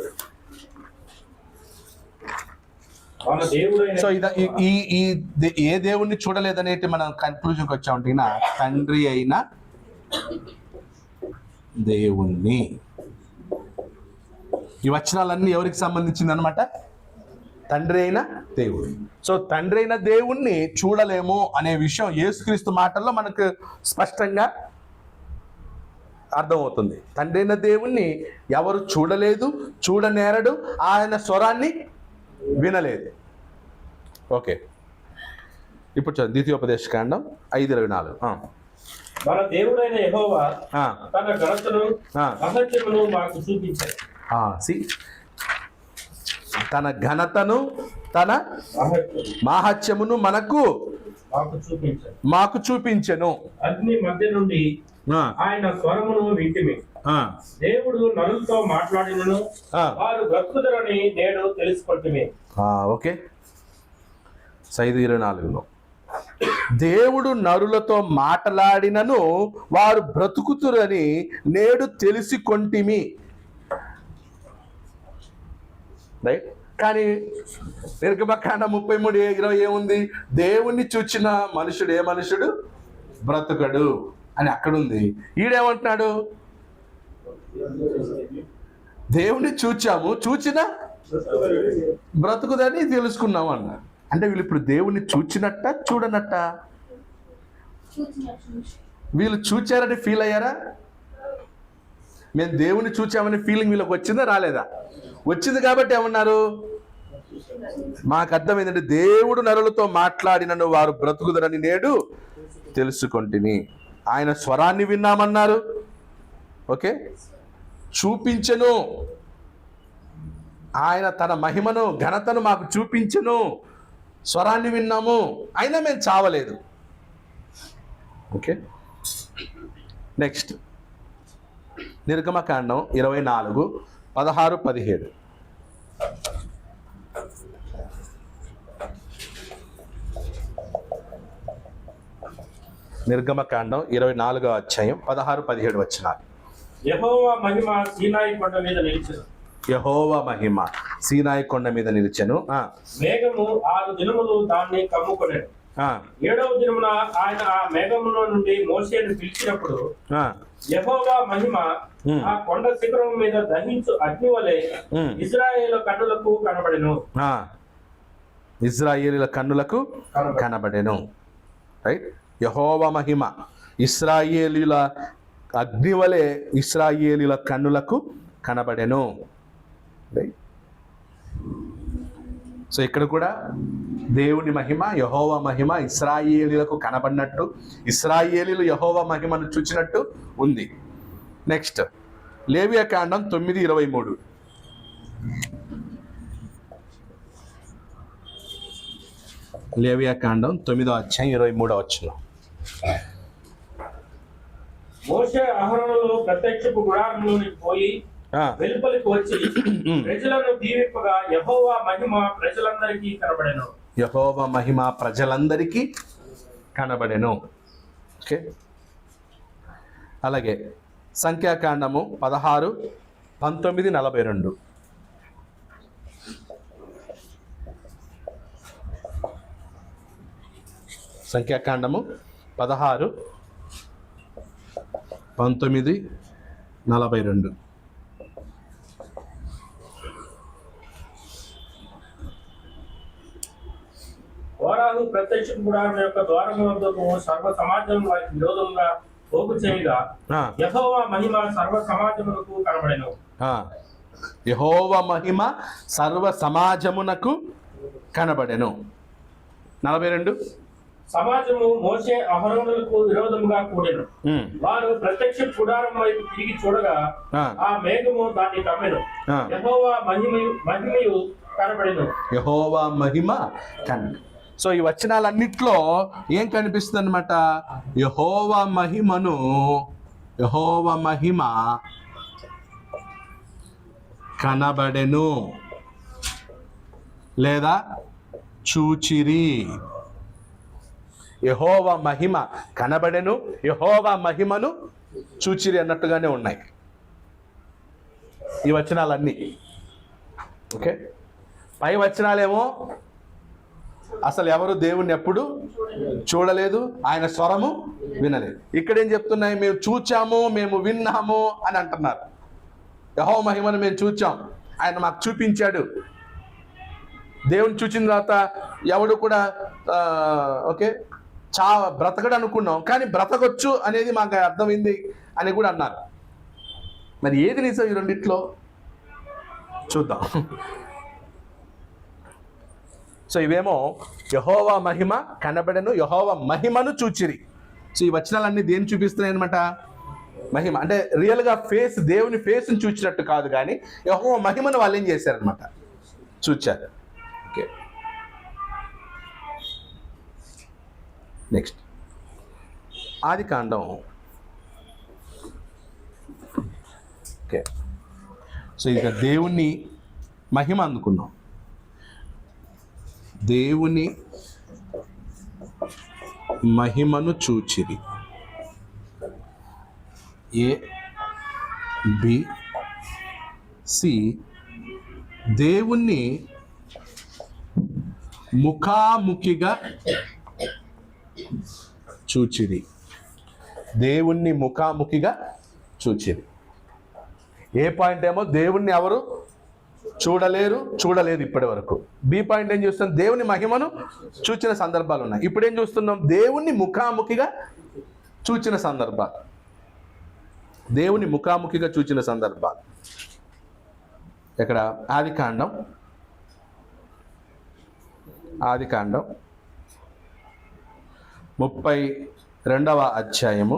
మన దేవుడైన సో ఏ దేవుణ్ణి చూడలేదనేటి మనం కన్క్లూజన్కి వచ్చామంటే తండ్రి అయిన దేవుణ్ణి. ఈ వచనాలన్నీ ఎవరికి సంబంధించింది అనమాట? తండ్రి అయిన దేవుడు. సో తండ్రి అయిన దేవుణ్ణి చూడలేము అనే విషయం యేసుక్రీస్తు మాటల్లో మనకు స్పష్టంగా అర్థమవుతుంది. తండ్రి అయిన దేవుణ్ణి ఎవరు చూడలేదు, చూడనేరడు, ఆయన స్వరాన్ని వినలేదు. ఓకే, ఇప్పుడు చూడండి ద్వితీయోపదేశకాండం 5:24. మన దేవుడైన యెహోవా తన ఘనతను మహత్యమును మాకు చూపించాడు. తన ఘనతను తన మహత్యమును మాకు చూపించెను. అగ్ని మధ్య నుండి ఆయన స్వరమును వింటిమి. దేవుడు నరులతో మాట్లాడినను వారు బ్రతుకుదరని నేడు తెలుసుకుంటుమే. ఓకే, 5:24లో దేవుడు నరులతో మాట్లాడినను వారు బ్రతుకుతురని నేడు తెలిసికొంటిమి. రైట్. కానీ నిర్గమకాండం 33:20 ఏముంది? దేవుణ్ణి చూచిన మనుషుడు ఏ మనుషుడు బ్రతుకడు అని అక్కడుంది. ఈడేమంటున్నాడు? దేవుణ్ణి చూచిన బ్రతుకుదని తెలుసుకున్నాము అన్నారు. అంటే వీళ్ళు ఇప్పుడు దేవుణ్ణి చూచినట్ట చూడనట్ట? వీళ్ళు చూచారని ఫీల్ అయ్యారా? మేము దేవుణ్ణి చూచామనే ఫీలింగ్ వీళ్ళకి వచ్చిందా రాలేదా? వచ్చింది కాబట్టి ఏమన్నారు? మాకు అర్థం ఏంటంటే దేవుడు నరులతో మాట్లాడినను వారు బ్రతుకుదరని నేడు తెలుసుకొంటిని. ఆయన స్వరాన్ని విన్నామన్నారు. ఓకే, చూపించెను. ఆయన తన మహిమను ఘనతను మాకు చూపించెను, స్వరాన్ని విన్నాము, అయినా మేము చావలేదు. ఓకే, నెక్స్ట్ నిర్గమకాండం 24:16-17. నిర్గమకాండం 24వ అధ్యాయం 16-17 వచనాలు. యెహోవా మహిమ సీనాయి కొండ మీద నిలిచెను. యెహోవా మహిమ సీనాయి కొండ మీద నిలిచెను. మేఘము 6 దినములు దాన్ని కమ్ముకొనెను. 7వ దినమున ఆయన ఆ మేఘములో నుండి మోషేను పిలిచినప్పుడు యెహోవా మహిమ ఆ కొండ శిఖరం మీద దహించు అగ్ని వలె ఇశ్రాయేలు కన్నులకు కనబడెను. ఇశ్రాయేలీల కన్నులకు కనబడెను. రైట్. యెహోవా మహిమ ఇశ్రాయేలీల అగ్ని వలె ఇశ్రాయేలీల కన్నులకు కనబడెను. రైట్. సో ఇక్కడ కూడా దేవుని మహిమ, యెహోవా మహిమ ఇశ్రాయేలీలకు కనబడినట్టు, ఇశ్రాయేలీలు యెహోవా మహిమను చూచినట్టు ఉంది. నెక్స్ట్ లేవియాకాండం 9:23. లేవియాకాండం 9వ అధ్యాయం 23వ వచనం. మోషే అహరోనులు ప్రత్యక్షపు గుడారంలోనికి పోయి వెలుపలికి వచ్చి ప్రజలను దీవింపగా యెహోవా మహిమ ప్రజలందరికీ కనబడెను. యెహోవా మహిమ ప్రజలందరికీ కనబడెను. ఓకే, అలాగే సంఖ్యాకాండము 16:19-42. సంఖ్యాకాండము 16:19-42. కోరాహు ప్రత్యక్ష గుడారం యొక్క ద్వారము వద్దకు సర్వ సమాజం వారికి విరోధంగా పోగు చేయగా యెహోవా మహిమ సర్వ సమాజమునకు కనబడెను. యెహోవా మహిమ సర్వ సమాజమునకు కనబడెను. 42. సమాజము మోషే అహరోనులకు విరోధముగా కూడెను. వారు ప్రత్యక్ష గుడారం వైపు తిరిగి చూడగా ఆ మేఘము దాన్ని కమ్మెను. యెహోవా మహిమయు కనబడెను. యెహోవా మహిమ సో ఈ వచనాలన్నిట్లో ఏం కనిపిస్తుంది అనమాట? యెహోవా మహిమ కనబడెను లేదా చూచిరి. యెహోవా మహిమ కనబడెను, యెహోవా మహిమను చూచిరి అన్నట్టుగానే ఉన్నాయి. ఈ వచనాలన్నీ. ఓకే, పై వచనాలేమో అసలు ఎవరు దేవుణ్ణి ఎప్పుడు చూడలేదు, ఆయన స్వరము వినలేదు. ఇక్కడేం చెప్తున్నాయి? మేము చూచాము, మేము విన్నాము అని అంటున్నారు. యెహోవా మహిమను మేము చూచాం, ఆయన మాకు చూపించాడు. దేవుని చూచిన తర్వాత ఎవడు కూడా ఓకే బ్రతకడు అనుకున్నాం, కానీ బ్రతకొచ్చు అనేది మాకు అర్థమైంది అని కూడా అన్నారు. మరి ఏది నిజం ఈ రెండిట్లో చూద్దాం. సో ఇవేమో యెహోవా మహిమ కనబడెను, యెహోవా మహిమను చూచిరి. సో ఈ వచనాలన్నీ దేన్ని చూపిస్తున్నాయి అనమాట? మహిమ అంటే రియల్గా ఫేస్, దేవుని ఫేస్ని చూచినట్టు కాదు, కానీ యెహోవా మహిమను వాళ్ళు ఏం చేశారనమాట? చూచారు. ఓకే, నెక్స్ట్ ఆదికాండం. ఓకే, సో ఇక దేవుని మహిమ అందుకున్నాం. దేవుని మహిమను చూచిరి. ఏ బి సి, దేవుణ్ణి ముఖాముఖిగా చూచిరి. దేవుణ్ణి ముఖాముఖిగా చూచిరి. ఏ పాయింట్ ఏమో దేవుణ్ణి ఎవరు చూడలేదు ఇప్పటి వరకు. బి పాయింట్ ఏం చూస్తున్నాం? దేవుని మహిమను చూచిన సందర్భాలు ఉన్నాయి. ఇప్పుడు ఏం చూస్తున్నాం? దేవుణ్ణి ముఖాముఖిగా చూచిన సందర్భాలు. దేవుని ముఖాముఖిగా చూచిన సందర్భాలు ఇక్కడ ఆదికాండం 32వ అధ్యాయము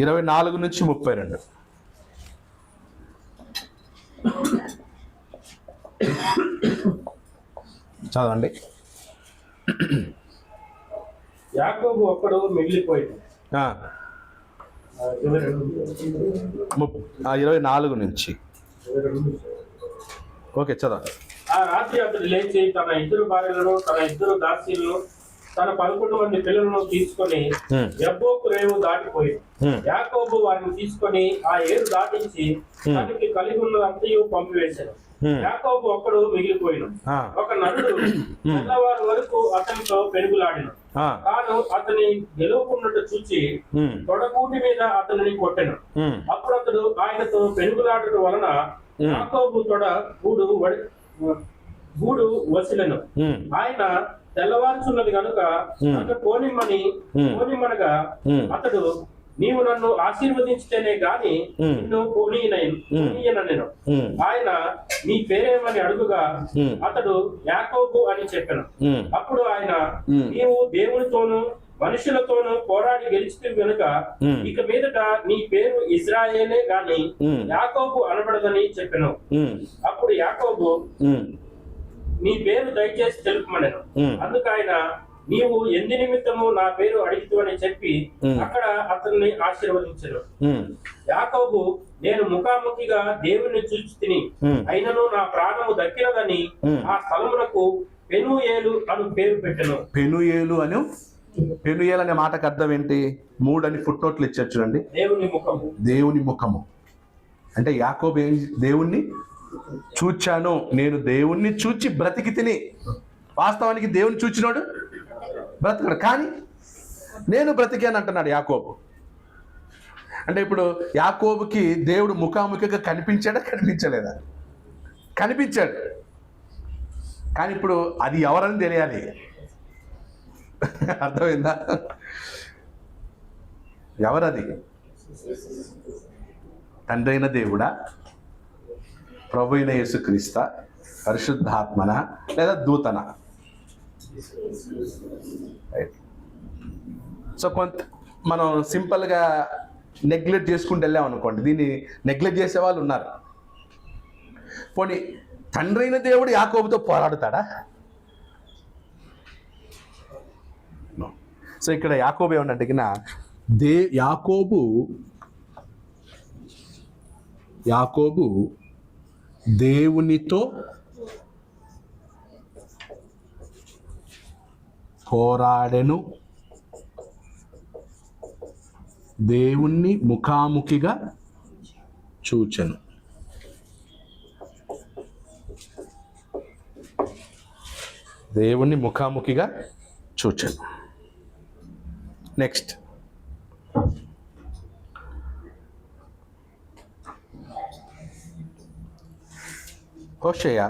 24 నుంచి 32 చదవండి. యాకోబు ఒక్కడు మిగిలిపోయింది. 24 నుంచి ఓకే చదవండి. ఆ రాత్రి అతడు లేచి తన 2 భార్యలను, తన 2 దాసీలను, తన 11 మంది పిల్లలను తీసుకొని యబ్బోకు రేవు దాటిపోయింది. యాకోబు వారిని తీసుకొని ఆ ఏరు దాటించి తనకి కలిగి ఉన్నదంతయు పంపివేశాడు. యాకోబు ఒక్కడు మిగిలిపోయిన. ఒక నరుడు తెల్లవారు వరకు అతనితో పెనుగులాడిన. తాను అతని గెలుపుకున్నట్టు చూచి తొడగూటి మీద అతనిని కొట్టెను. అప్పుడు అతడు ఆయనతో పెనుగులాడటం వలన యాకోబు తొడ గూడు వసిలను. ఆయన తెల్లవారుచున్నది కనుక నన్ను పోనిమ్మనగా అతడు, నీవు నన్ను ఆశీర్వదించితేనే గాని నిన్ను పోనీయనెను. ఆయన నీ పేరేమని అడుగుగా అతడు యాకోబు అని చెప్పాను. అప్పుడు ఆయన, నీవు దేవునితోనూ మనుషులతోనూ పోరాడి గెలిచితే గనుక ఇక మీదట నీ పేరు ఇజ్రాయేలే గాని యాకోబు అనబడదని చెప్పాను. అప్పుడు యాకోబు, నీ పేరు దయచేసి తెలుపమనెను. అందుకు ఆయన, నీవు ఎందు నిమిత్తము నా పేరు అడిగితువని చెప్పి అక్కడ అతన్ని ఆశీర్వదించను. యాకోబు, నేను ముఖాముఖిగా దేవుణ్ణి చూచి తిని అయినను నా ప్రాణము దక్కినదని ఆ స్థలమునకు పెనుయేలు అను పేరు పెట్టెను. పెనుయేలు అనే మాటకు అర్థం ఏంటి? 3 అని ఫుట్ నోట్లు ఇచ్చారు చూడండి. దేవుని ముఖము అంటే యాకోబు దేవుణ్ణి చూచాను, నేను దేవుణ్ణి చూచి బ్రతికి తిని. వాస్తవానికి దేవుని చూచినాడు బ్రతకడు, కానీ నేను బ్రతికాను అంటున్నాడు యాకోబు. అంటే ఇప్పుడు యాకోబుకి దేవుడు ముఖాముఖిగా కనిపించలేదా? కనిపించాడు, కానీ ఇప్పుడు అది ఎవరని తెలియాలి. అర్థమైందా? ఎవరది? తండ్రి అయిన దేవుడా, ప్రభు అయిన యేసుక్రీస్తు, పరిశుద్ధాత్మన, లేదా దూతన? సో మనం సింపుల్గా నెగ్లెక్ట్ చేసుకుంటూ వెళ్ళాం అనుకోండి. దీన్ని నెగ్లెక్ట్ చేసే వాళ్ళు ఉన్నారు. పోనీ తండ్రి అయిన దేవుడు యాకోబుతో పోరాడుతాడా? సో ఇక్కడ యాకోబు ఏమన్నా అడిగినా, యాకోబు దేవునితో పోరాడెను దేవుణ్ణి ముఖాముఖిగా చూచెను. దేవుణ్ణి ముఖాముఖిగా చూచెను. నెక్స్ట్ హోషేయ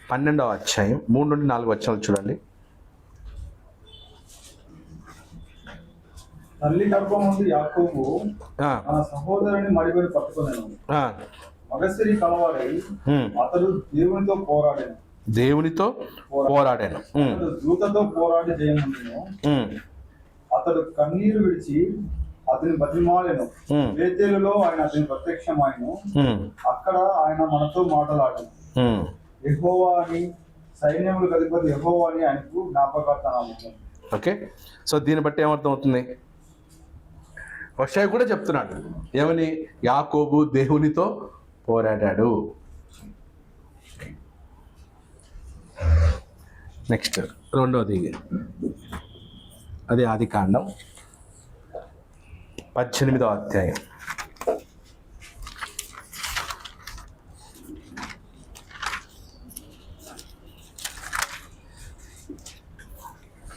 12వ అధ్యాయం 3 నుండి 4 వచనాలు చూడండి. తల్లి గర్భం నుండి యాకోబు తన సహోదరుని మడిబడి పట్టుకున్నాను. మగసిరి కలవాడై అతడు దేవునితో పోరాడాను. దూతతో పోరాడి జయముండెను. అతడు కన్నీరు విడిచి అతని బతిమాలెను. బేతేలులో ఆయన అతని ప్రత్యక్షమాయను. అక్కడ ఆయన మనతో మాట్లాడాను. యెహోవా అని, సైన్యములకు అధిపతి యెహోవా అని ఆయనకు జ్ఞాపకార్థనామము. ఓకే, సో దీన్ని బట్టి ఏమర్థం అవుతుంది? హోషేయ కూడా చెప్తున్నాడు ఏమని? యాకోబు దేవునితో పోరాడాడు. నెక్స్ట్ రెండోది, అది ఆదికాండం 18వ అధ్యాయం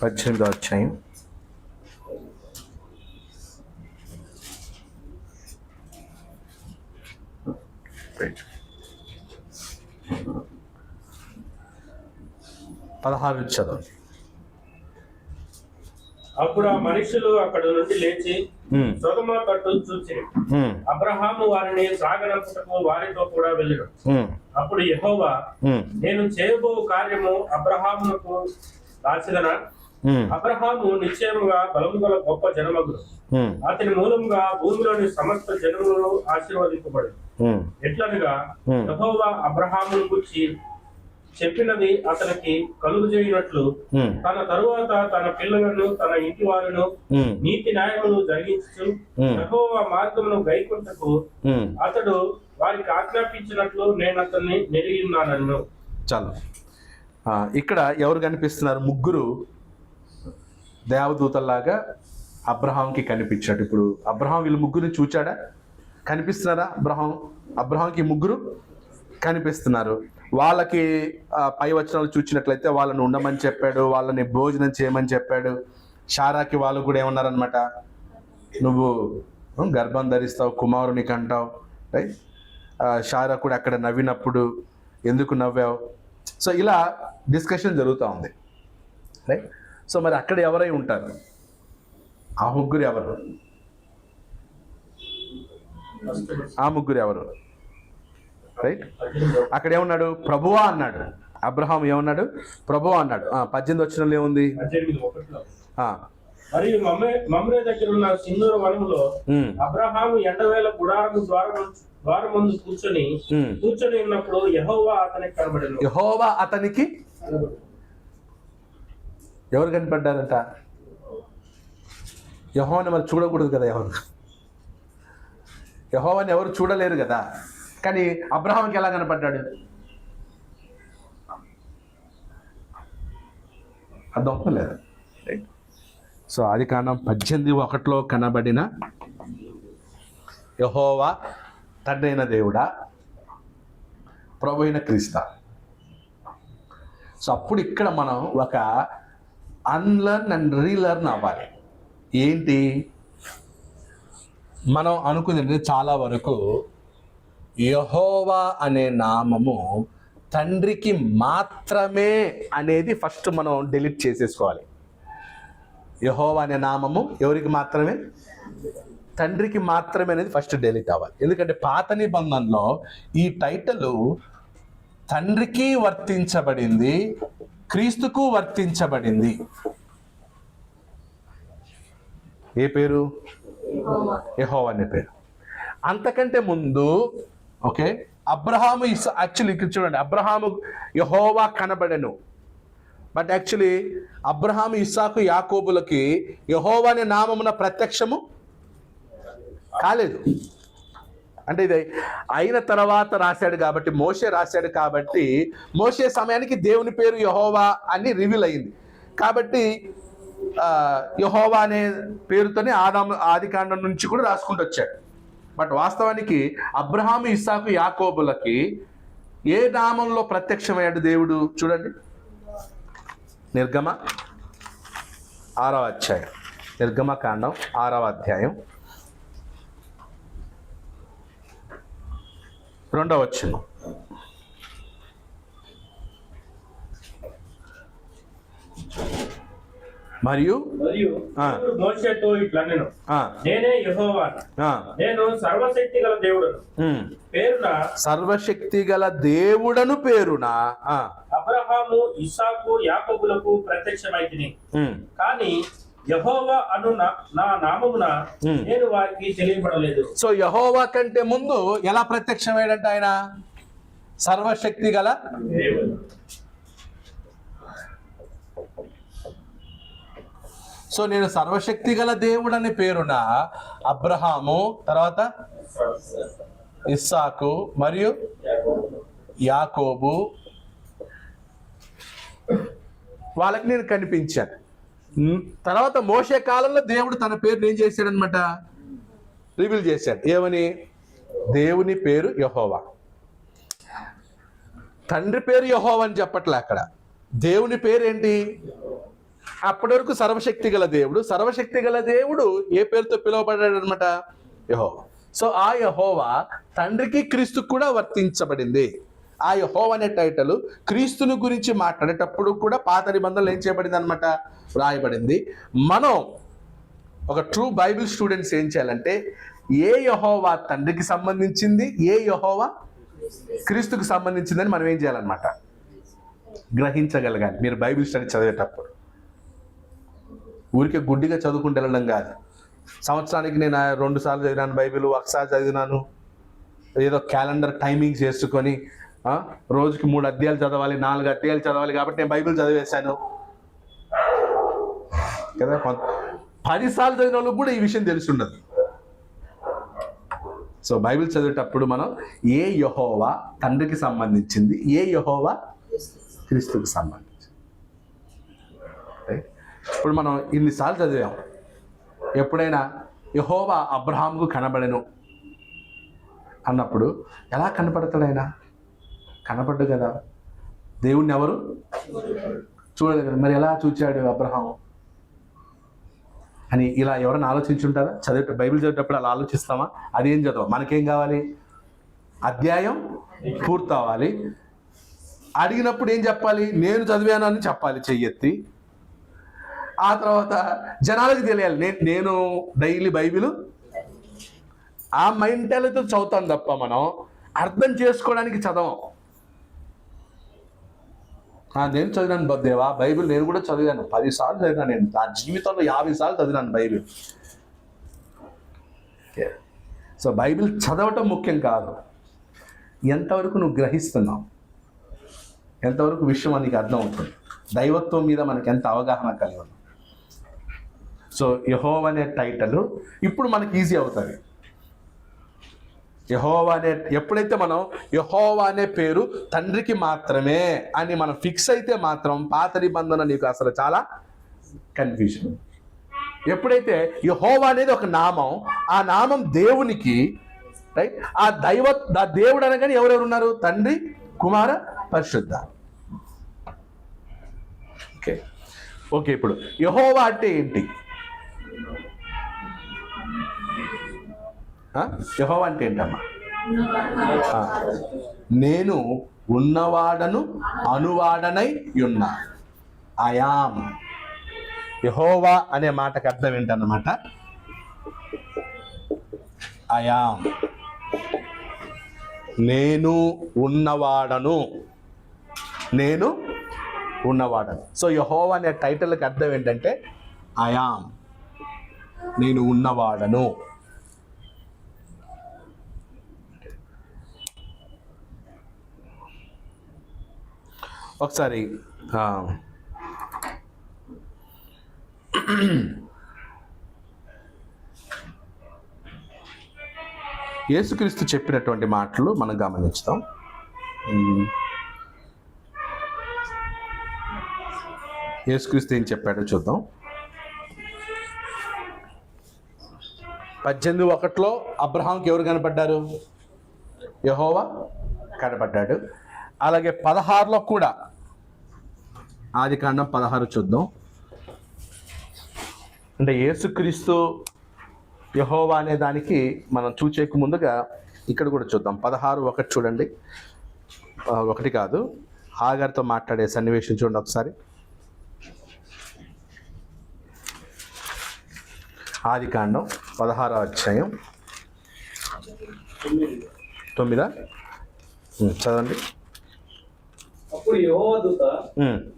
18వ అధ్యాయం 16 చదవండి. అప్పుడు ఆ మనుషులు అక్కడ నుండి లేచి సొదొమ తట్టు చూచి అబ్రహాము వారిని సాగనంపుటకు వారితో కూడా వెళ్ళాడు. అప్పుడు యెహోవా, నేను చేయబో కార్యము అబ్రహామునకు రాసిదనా? అబ్రహాము నిశ్చయముగా బలము గల గొప్ప జనమగుడు. అతని మూలంగా భూమిలోని సమస్త జనములు ఆశీర్వదింపబడు. ఎట్లనగా యెహోవా అబ్రహామును గురించి చెప్పినది అతనికి కలుగు చేయనట్లు తన తరువాత తన పిల్లలను తన ఇంటి వారును నీతి న్యాయములు జరిగించు యెహోవా మార్గమును గైకొంటకు అతడు వారికి ఆజ్ఞాపించినట్లు నేను అతన్ని నెరిగిన్నానన్ను. చాలు. ఇక్కడ ఎవరు కనిపిస్తున్నారు? ముగ్గురు దేవదూతల్లాగా అబ్రహాంకి కనిపించాడు. ఇప్పుడు అబ్రహాం వీళ్ళు ముగ్గురిని చూచాడా? కనిపిస్తున్నారా? అబ్రహాంకి ముగ్గురు కనిపిస్తున్నారు. వాళ్ళకి పై వచనాలు చూచినట్లయితే వాళ్ళని ఉండమని చెప్పాడు, వాళ్ళని భోజనం చేయమని చెప్పాడు. షారాకి వాళ్ళు కూడా ఏమన్నారనమాట? నువ్వు గర్భం ధరిస్తావు, కుమారునికి అంటావు, రైట్? షారా కూడా అక్కడ నవ్వినప్పుడు ఎందుకు నవ్వావు? సో ఇలా డిస్కషన్ జరుగుతూ ఉంది, రైట్? సో మరి అక్కడ ఎవరై ఉంటారు? ఆ ముగ్గురు ఎవరు? రైట్? అక్కడ ఏమన్నాడు? ప్రభువా అన్నాడు. అబ్రహాం ఏమన్నాడు? ప్రభువా అన్నాడు. 18 వచనంలో ఏముంది? మరియు మమ్రే దగ్గర ఉన్న సింధూర వనములో అబ్రహాము ఎండవేళ గుడారము ద్వారముందు కూర్చొని ఉన్నప్పుడు యెహోవా అతనికి కనబడెను. యెహోవా అతనికి ఎవరు కనపడ్డారంట? యెహోవాని మరి చూడకూడదు కదా, యెహోవాని ఎవరు చూడలేరు కదా. కానీ అబ్రహాంకి ఎలా కనపడ్డాడు? అర్థం లేదు, రైట్? సో ఆదికాండం 18:1 కనబడిన యెహోవా తండ్రి అయిన దేవుడా, ప్రభు అయిన క్రీస్తు. సో అప్పుడు ఇక్కడ మనం ఒక అన్లర్న్ అండ్ రీలర్న్ అవ్వాలి. ఏంటి మనం అనుకునేది? చాలా వరకు యెహోవా అనే నామము తండ్రికి మాత్రమే అనేది ఫస్ట్ మనం డిలీట్ చేసేసుకోవాలి. యెహోవా అనే నామము ఎవరికి మాత్రమే? తండ్రికి మాత్రమే అనేది ఫస్ట్ డిలీట్ అవ్వాలి. ఎందుకంటే పాత నిబంధనలో ఈ టైటిల్ తండ్రికి వర్తించబడింది, క్రీస్తుకు వర్తించబడింది. ఏ పేరు? యెహోవా అనే పేరు. అంతకంటే ముందు ఓకే అబ్రహాము యాక్చువల్లీ ఇక్కడ చూడండి, అబ్రహాము యెహోవా కనబడెను. బట్ యాక్చువల్లీ అబ్రహాము, ఇస్సాకు, యాకోబులకి యెహోవా అనే నామమున ప్రత్యక్షము కాలేదు. అంటే ఇది అయిన తర్వాత రాశాడు కాబట్టి, మోషే రాశాడు కాబట్టి, మోషే సమయానికి దేవుని పేరు యెహోవా అని రివీల్ అయింది. కాబట్టి యెహోవా అనే పేరుతోనే ఆది కాండం నుంచి కూడా రాసుకుంటూ వచ్చాడు. బట్ వాస్తవానికి అబ్రహాము, ఇస్సాకు, యాకోబులకి ఏ నామంలో ప్రత్యక్షమయ్యాడు దేవుడు? చూడండి, నిర్గమ 6వ అధ్యాయం, నిర్గమకాండం 6వ అధ్యాయం 2వ వచనం. మరియు దేవుడు మోషేతో ఇట్లనెను, నేనే యెహోవాను, నేను సర్వశక్తి గల దేవుడను పేరున, సర్వశక్తి గల దేవుడను పేరున అబ్రహాము, ఇస్సాకు, యాకోబులకు ప్రత్యక్షమైతిని, కానీ యెహోవా అను నా నామమున నేను వారికి తెలియబడలేదు. సో యెహోవా కంటే ముందు ఎలా ప్రత్యక్షమయ్యాడంట ఆయన? సర్వశక్తి గల దేవుడు. సో నేను సర్వశక్తి గల దేవుడు అనే పేరున అబ్రహాము, తర్వాత ఇస్సాకు మరియు యాకోబు వాళ్ళకి నేను కనిపించాను. తర్వాత మోషే కాలంలో దేవుడు తన పేరుని ఏం చేశాడనమాట? రివీల్ చేశాడు. ఏమని? దేవుని పేరు యెహోవా. తండ్రి పేరు యెహోవా అని చెప్పట్లే అక్కడ. దేవుని పేరు ఏంటి? అప్పటి వరకు సర్వశక్తి గల దేవుడు. సర్వశక్తి గల దేవుడు ఏ పేరుతో పిలువబడ్డాడు అనమాట? యెహోవా. సో ఆ యెహోవా తండ్రికి క్రీస్తుకు కూడా వర్తించబడింది. ఆ యెహోవా అనే టైటిల్ క్రీస్తుని గురించి మాట్లాడేటప్పుడు కూడా పాత నిబంధనలు ఏం చేయబడింది అనమాట? రాయబడింది. మనం ఒక ట్రూ బైబిల్ స్టూడెంట్స్ ఏం చేయాలంటే, ఏ యెహోవా తండ్రికి సంబంధించింది, ఏ యెహోవా క్రీస్తుకు సంబంధించిందని మనం ఏం చేయాలన్నమాట? గ్రహించగలగాలి. మీరు బైబిల్ స్టడీ చదివేటప్పుడు ఊరికే గుడ్డిగా చదువుకుంటూ వెళ్ళడం కాదు. సంవత్సరానికి నేను 2 సార్లు చదివినాను బైబిల్, ఒకసారి చదివినాను, ఏదో క్యాలెండర్ టైమింగ్స్ వేసుకొని రోజుకి 3 అధ్యాయాలు చదవాలి, 4 అధ్యాయాలు చదవాలి కాబట్టి నేను బైబిల్ చదివేశాను కదా. 10 సార్లు చదివిన వాళ్ళకి కూడా ఈ విషయం తెలిసి ఉండదు. సో బైబిల్ చదివేటప్పుడు మనం ఏ యెహోవా తండ్రికి సంబంధించింది, ఏ యెహోవా క్రీస్తుకి సంబంధించింది. ఇప్పుడు మనం ఇన్నిసార్లు చదివాం. ఎప్పుడైనా యెహోవా అబ్రహాముకు కనబడెను అన్నప్పుడు ఎలా కనపడతాడు ఆయన? కనపడ్డు కదా. దేవుణ్ణి ఎవరు చూడలేదు కదా. మరి ఎలా చూచాడు అబ్రహాము అని ఇలా ఎవరైనా ఆలోచించుంటారా? బైబిల్ చదివేటప్పుడు అలా ఆలోచిస్తామా? అదేం చదవం. మనకేం కావాలి? అధ్యాయం పూర్తవ్వాలి. అడిగినప్పుడు ఏం చెప్పాలి? నేను చదివాను అని చెప్పాలి చెయ్యెత్తి. ఆ తర్వాత జనాలకు తెలియాలి నేను డైలీ బైబిల్ ఆ మెంటాలిటీతో చదువుతాం తప్ప మనం అర్థం చేసుకోవడానికి చదవం. నేను చదివాను దేవా బైబిల్, నేను కూడా చదివాను 10 సార్లు చదివాను. నేను నా జీవితంలో 50 సార్లు చదివాను బైబిల్. సో బైబిల్ చదవటం ముఖ్యం కాదు, ఎంతవరకు నువ్వు గ్రహిస్తున్నావు, ఎంతవరకు విషయం నీకు అర్థం అవుతుంది, దైవత్వం మీద మనకి ఎంత అవగాహన కలిగి ఉన్నాం. సో యెహోవా అనే టైటిల్ ఇప్పుడు మనకి ఈజీ అవుతుంది. యెహోవా అనే ఎప్పుడైతే మనం యెహోవా అనే పేరు తండ్రికి మాత్రమే అని మనం ఫిక్స్ అయితే మాత్రం పాత నిబంధన నీకు అసలు చాలా కన్ఫ్యూజన్. ఎప్పుడైతే యెహోవా అనేది ఒక నామం, ఆ నామం దేవునికి, రైట్, ఆ దేవుడు అనగానే ఎవరెవరు ఉన్నారు? తండ్రి, కుమార, పరిశుద్ధ. ఓకే ఇప్పుడు యెహోవా అంటే ఏంటి? యెహోవా అంటే ఏంటమ్మా? నేను ఉన్నవాడను, అనువాడనై ఉన్నా. అయామ్. యెహోవా అనే మాటకు అర్థం ఏంటన్నమాట? అయామ్. నేను ఉన్నవాడను, నేను ఉన్నవాడను. సో యెహోవా అనే టైటిల్కి అర్థం ఏంటంటే అయామ్, నేను ఉన్నవాడను. ఒకసారి యేసుక్రీస్తు చెప్పినటువంటి మాటలు మనం గమనించుతాం. యేసుక్రీస్తు ఏం చెప్పాడో చూద్దాం. 18:1 అబ్రహాంకి ఎవరు కనపడ్డారు? యెహోవా కనపడ్డాడు. అలాగే 16లో కూడా, ఆదికాండం 16 చూద్దాం. అంటే యేసుక్రీస్తు యెహోవా అనే దానికి మనం చూచేకు ముందుగా ఇక్కడ కూడా చూద్దాం. 16:1 చూడండి. 1 కాదు, హాగర్తో మాట్లాడే సన్నివేశం చూడండి ఒకసారి. ఆదికాండం 16వ అధ్యాయం 9. చదవండి. అప్పుడు యెహోవా దూత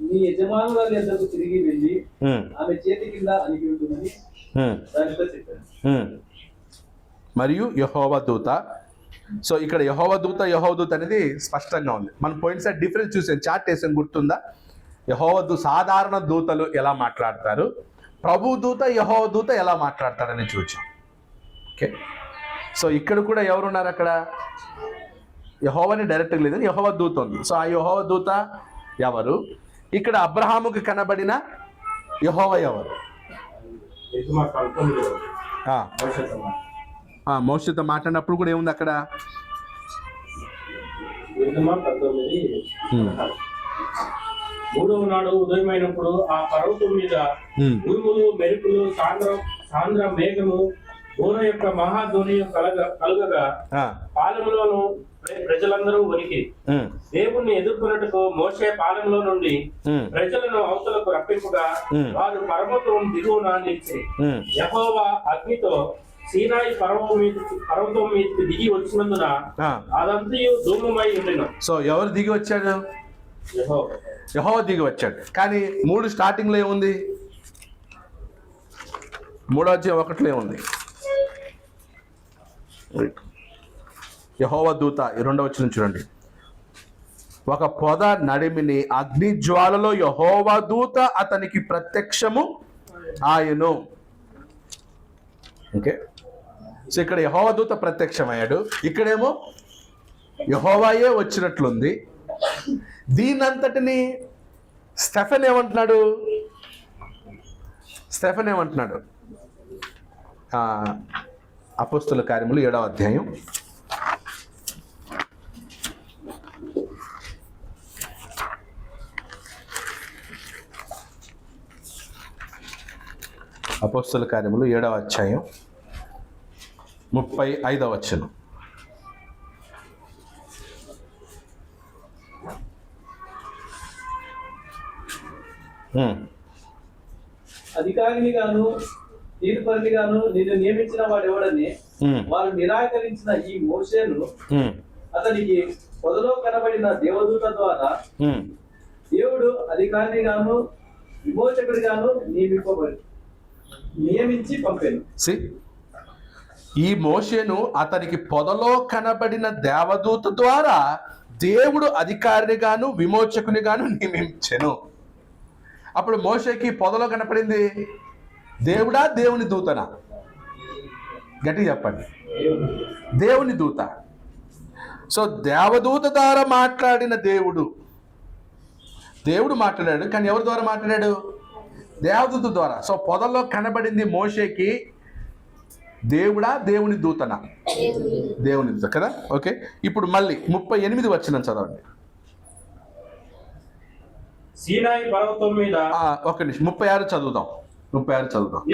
నీ యజమానురాలి యొద్దకు తిరిగి వెళ్ళి ఆమె చేతి కింద అణిగి ఉంటుందని దానితో చెప్పాను. మరియు యెహోవా దూత. సో ఇక్కడ యెహోవా దూత అనేది స్పష్టంగా ఉంది. మనం పోయినసారి డిఫరెన్స్ చూసాం, చార్ట్ వేసాం, గుర్తుందా? యెహోవా సాధారణ దూతలు ఎలా మాట్లాడతారు, ప్రభు దూత యెహోవా దూత ఎలా మాట్లాడతారని చూచాం. ఓకే, సో ఇక్కడ కూడా ఎవరున్నారు? అక్కడ యెహోవాని డైరెక్ట్గా లేదని యెహోవా దూత ఉంది. సో ఆ యెహోవా దూత ఎవరు? ఇక్కడ అబ్రహాముకి కనబడిన యెహోవా ఎవరు? మోషేతో మాట్లాడినప్పుడు కూడా ఏముంది అక్కడ? మూడవ నాడు ఉదయమైనప్పుడు ఆ పర్వతం మీద ఉరుములు, మెరుపులు, సాంద్ర మేఘము, బోర యొక్క మహాధ్వని కలుగగా పాలెంలోను ప్రజలందరూ వణికి దేవుణ్ణి ఎదుర్కొన్నట్టుకు మోషే పాలెంలో నుండి ప్రజలను అవతలకు రప్పింపుగా వారు పర్వతం దిగువన నిలిచి యెహోవా అగ్నితో సీనాయి పర్వతం మీదకి దిగి వచ్చినందున అదంతయు ధూమమై ఉండెను. సో ఎవరు దిగి వచ్చాడు? యెహోవా దిగి వచ్చాడు. కానీ 3 స్టార్టింగ్లో ఏముంది? 3వ అధ్యాయం 1లో ఏముంది? యెహోవా దూత 2వ వచనం చూడండి. ఒక పొద నడిమిని అగ్ని జ్వాలలో యెహోవా దూత అతనికి ప్రత్యక్షము ఆయను. ఓకే, సో ఇక్కడ యెహోవా దూత ప్రత్యక్షమయ్యాడు, ఇక్కడేమో యెహోవాయే వచ్చినట్లుంది. దీనంతటిని స్టెఫెన్ ఏమంటున్నాడు? అపోస్తుల కార్యములు 7వ అధ్యాయం 35వ వచనం. అధికారిని గాను తీర్పరిని గాను నిన్ను నియమించిన వాడెవడని వారు నిరాకరించిన ఈ మోషేను అతనికి పొదలో కనబడిన దేవదూత ద్వారా దేవుడు అధికారిని గాను విమోచకుడి గాను నియమించి పంపాను. ఈ మోషేను అతనికి పొదలో కనబడిన దేవదూత ద్వారా దేవుడు అధికారిని గాను విమోచకుని గాను నియమించెను. అప్పుడు మోషేకి పొదలో కనపడింది దేవుడా, దేవుని దూతనా? గట్టిగా చెప్పండి. దేవుని దూత. సో దేవదూత ద్వారా మాట్లాడిన దేవుడు మాట్లాడాడు, కానీ ఎవరి ద్వారా మాట్లాడాడు? దేవదూత ద్వారా. సో పొదల్లో కనబడింది మోషేకి దేవుడా, దేవుని దూతనా? దేవుని దూత కదా. ఓకే, ఇప్పుడు మళ్ళీ 38 వచనం చదవండి. సీనాయి పర్వతం మీద 36 చదువుదాం.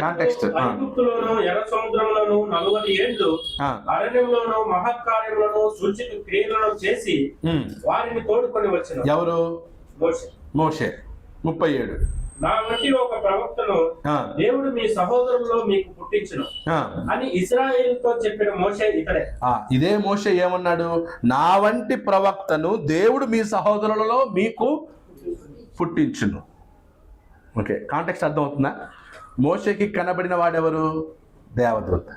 కాంటెక్స్ట్. ఐగుప్తులోను ఎర్ర సముద్రంలోను 40 ఏళ్ళు అరణ్యంలోను మహత్కార్యములను సూచక క్రియలను చేసి వారిని తోడుకొని వచ్చిన ఎవరు? మోషే. 37 నా వంటి ఒక ప్రవక్తను దేవుడు మీ సహోదరుల్లో మీకు పుట్టించును అని ఇశ్రాయేలుతో చెప్పిన మోషే ఇతడే. ఇదే మోషే ఏమన్నాడు? నా వంటి ప్రవక్తను దేవుడు మీ సహోదరులలో మీకు పుట్టించును. ఓకే, కాంటెక్స్ట్ అర్థమవుతుందా? మోషేకి కనబడిన వాడెవరు? దేవదూత.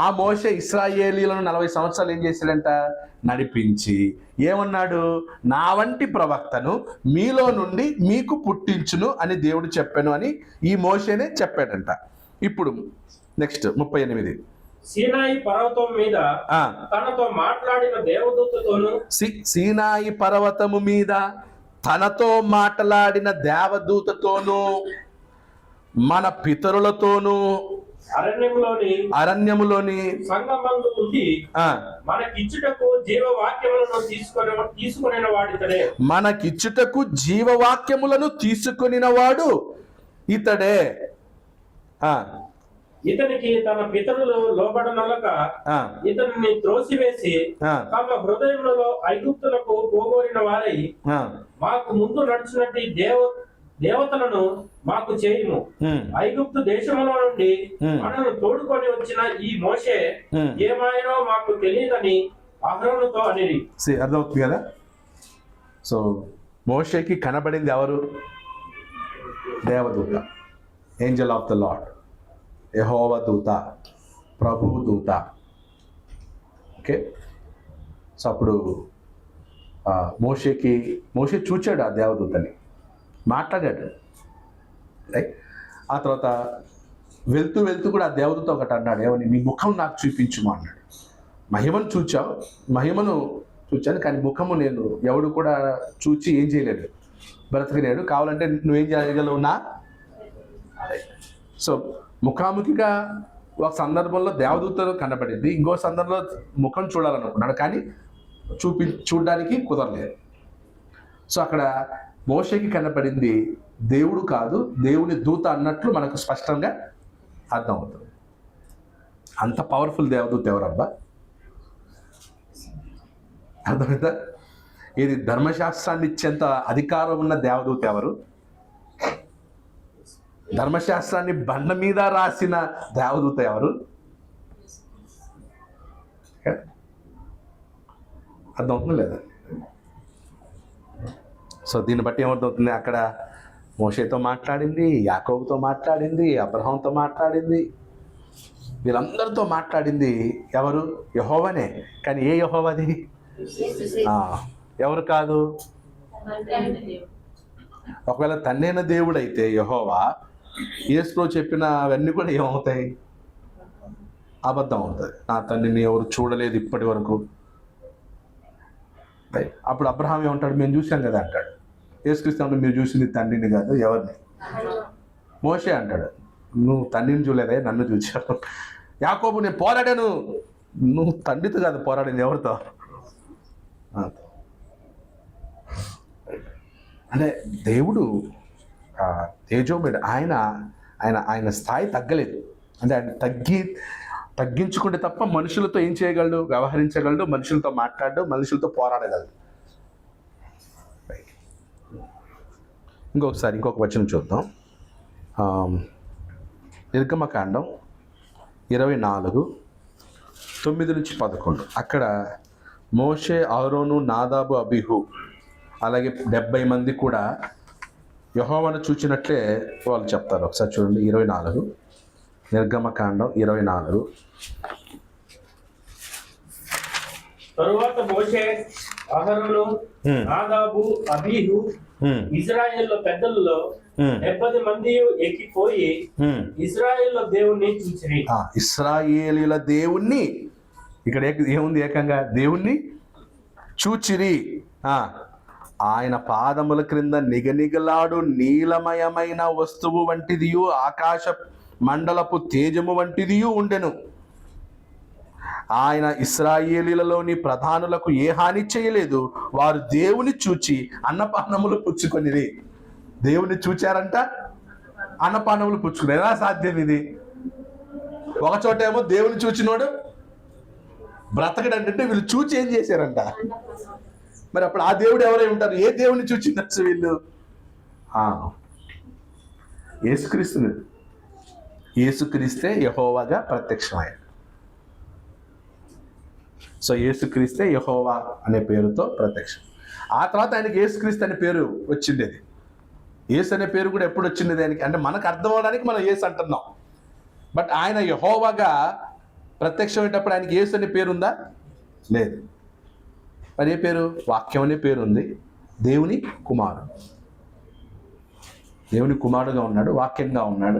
ఆ మోషే ఇశ్రాయేలీలను 40 సంవత్సరాలు ఏం చేశాడంట? నడిపించి ఏమన్నాడు? నా వంటి ప్రవక్తను మీలో నుండి మీకు పుట్టించును అని దేవుడు చెప్పాను అని ఈ మోషేనే చెప్పాడంట. ఇప్పుడు నెక్స్ట్ 38. సీనాయి పర్వతం మీద తనతో మాట్లాడిన దేవదూతతోను సీనాయి పర్వతము మీద తనతో మాట్లాడిన దేవదూతతోనూ మన పితరులతోనూ అరణ్యములోని సంగమందు ఉండి ఆ, మనకిచ్చుటకు జీవవాక్యములను తీసుకొనిన వాడితడే. మనకిచ్చుటకు జీవవాక్యములను తీసుకొనిన వాడు ఇతడే. ఆ, ఇతనికి తన పితరులు లోబడనొలక ఆ, ఇతనిని త్రోసివేసి ఆ, తమ హృదయములలో ఐగుప్తులకు పోగొరిన వారై ఆ, మాకు ముందు నడిచినట్టు దేవతలను మాకు చేయుము. ఐగుప్తు దేశములో నుండి మనను తోడుకొని వచ్చిన ఈ మోషే ఏమాయనో మాకు తెలియదని అహరోనుతో అనిరి. అర్థమవుతుంది కదా. సో మోషేకి కనబడింది ఎవరు? దేవదూత, ఏంజల్ ఆఫ్ ద లార్డ్, యెహోవా దూత, ప్రభువు దూత. ఓకే. సో అప్పుడు మోషే చూచాడు ఆ దేవదూతని, మాట్లాడాడు. రైట్. ఆ తర్వాత వెళ్తూ వెళ్తూ కూడా ఆ దేవదూత ఒకటి అన్నాడు, ఏమని? నీ ముఖం నాకు చూపించుమా అన్నాడు. మహిమను చూచాను కానీ ముఖము నేను ఎవడు కూడా చూచి ఏం చేయలేడు, బ్రతకలేడు. కావాలంటే నువ్వేం చేయగలవు నా. సో ముఖాముఖిగా ఒక సందర్భంలో దేవదూతలు కనబడింది, ఇంకో సందర్భంలో ముఖం చూడాలనుకున్నాడు కానీ చూడడానికి కుదరలేదు. సో అక్కడ మోషేకి కనబడింది దేవుడు కాదు, దేవుని దూత అన్నట్లు మనకు స్పష్టంగా అర్థమవుతుంది. అంత పవర్ఫుల్ దేవదూత ఎవరబ్బా? అర్థమైందా? ఇది ధర్మశాస్త్రాన్ని ఇచ్చేంత అధికారం ఉన్న దేవదూత ఎవరు? ధర్మశాస్త్రాన్ని బండ మీద రాసిన దేవదూత ఎవరు? అర్థమవుతుంది లేదా? సో దీన్ని బట్టి ఏమర్థమవుతుంది? అక్కడ మోషేతో మాట్లాడింది, యాకోబుతో మాట్లాడింది, అబ్రహాంతో మాట్లాడింది, వీళ్ళందరితో మాట్లాడింది ఎవరు? యెహోవానే. కానీ ఏ యెహోవాది? ఎవరు కాదు? ఒకవేళ తన్నైన దేవుడు అయితే యెహోవా, యేసులో చెప్పిన అవన్నీ కూడా ఏమవుతాయి? అబద్ధం అవుతుంది. నా తండ్రిని ఎవరు చూడలేదు ఇప్పటి వరకు. అప్పుడు అబ్రహాం ఏమంటాడు? మేము చూసాం కదా అంటాడు. యేసుక్రీస్తు మీరు చూసింది తండ్రిని కాదు, ఎవరిని? మోషే అంటాడు, నువ్వు తండ్రిని చూడలేదే, నన్ను చూచావు. యాకోబు, నేను పోరాడాను. నువ్వు తండ్రితో కాదు పోరాడింది, ఎవరితో? అంటే దేవుడు తేజోమయుడు. ఆయన స్థాయి తగ్గలేదు. అంటే ఆయన తగ్గించుకుంటే తప్ప మనుషులతో ఏం చేయగలడు? వ్యవహరించగలడు, మనుషులతో మాట్లాడు, మనుషులతో పోరాడగలడు. ఇంకొక వచనం చూద్దాం. నిర్గమకాండం 24:9-11. అక్కడ మోషే, అహరోను, నాదాబు, అబీహు అలాగే 70 మంది కూడా యెహోవాను చూచినట్లే వాళ్ళు చెప్తారు. ఒకసారి చూడండి. 24 నిర్గమకాండం 24. తరువాత మోషే, అహరోను, నాదాబు, అబీహు ఇశ్రాయేలు పెద్దలలో 70 మంది ఎక్కిపోయి ఇశ్రాయేలు దేవుణ్ణి చూచిరి. ఇశ్రాయేలీల దేవుణ్ణి, ఇక్కడ ఏముంది? ఏకంగా దేవుణ్ణి చూచిరి. ఆయన పాదముల క్రింద నిగనిగలాడు నీలమయమైన వస్తువు వంటిదియు ఆకాశ మండలపు తేజము వంటిదియు ఉండెను. ఆయన ఇశ్రాయేలీలలోని ప్రధానులకు ఏ హాని చేయలేదు. వారు దేవుని చూచి అన్నపానములు పుచ్చుకొనిరి. దేవుని చూచారంట, అన్నపానములు పుచ్చుకుని. ఎలా సాధ్యం ఇది? ఒకచోట ఏమో దేవుని చూచినోడు బ్రతకడంటే వీళ్ళు చూచి ఏం చేశారంట. మరి అప్పుడు ఆ దేవుడు ఎవరై ఉంటారు? ఏ దేవుని చూచిందచ్చు వీళ్ళు? యేసుక్రీస్తే యెహోవాగా ప్రత్యక్షమయ్యాడు. సో యేసుక్రీస్తే యెహోవా అనే పేరుతో ప్రత్యక్షం. ఆ తర్వాత ఆయనకి యేసుక్రీస్తు అనే పేరు వచ్చిండేది. యేసు అనే పేరు కూడా ఎప్పుడు వచ్చింది దానికి అంటే మనకు అర్థం అవడానికి మనం యేసు అంటున్నాం. బట్ ఆయన యెహోవాగా ప్రత్యక్షమయ్యేటప్పుడు ఆయనకి యేసు అనే పేరు ఉందా? లేదు. మరి ఏ పేరు? వాక్యం అనే పేరు ఉంది. దేవుని కుమారుడుగా ఉన్నాడు, వాక్యంగా ఉన్నాడు,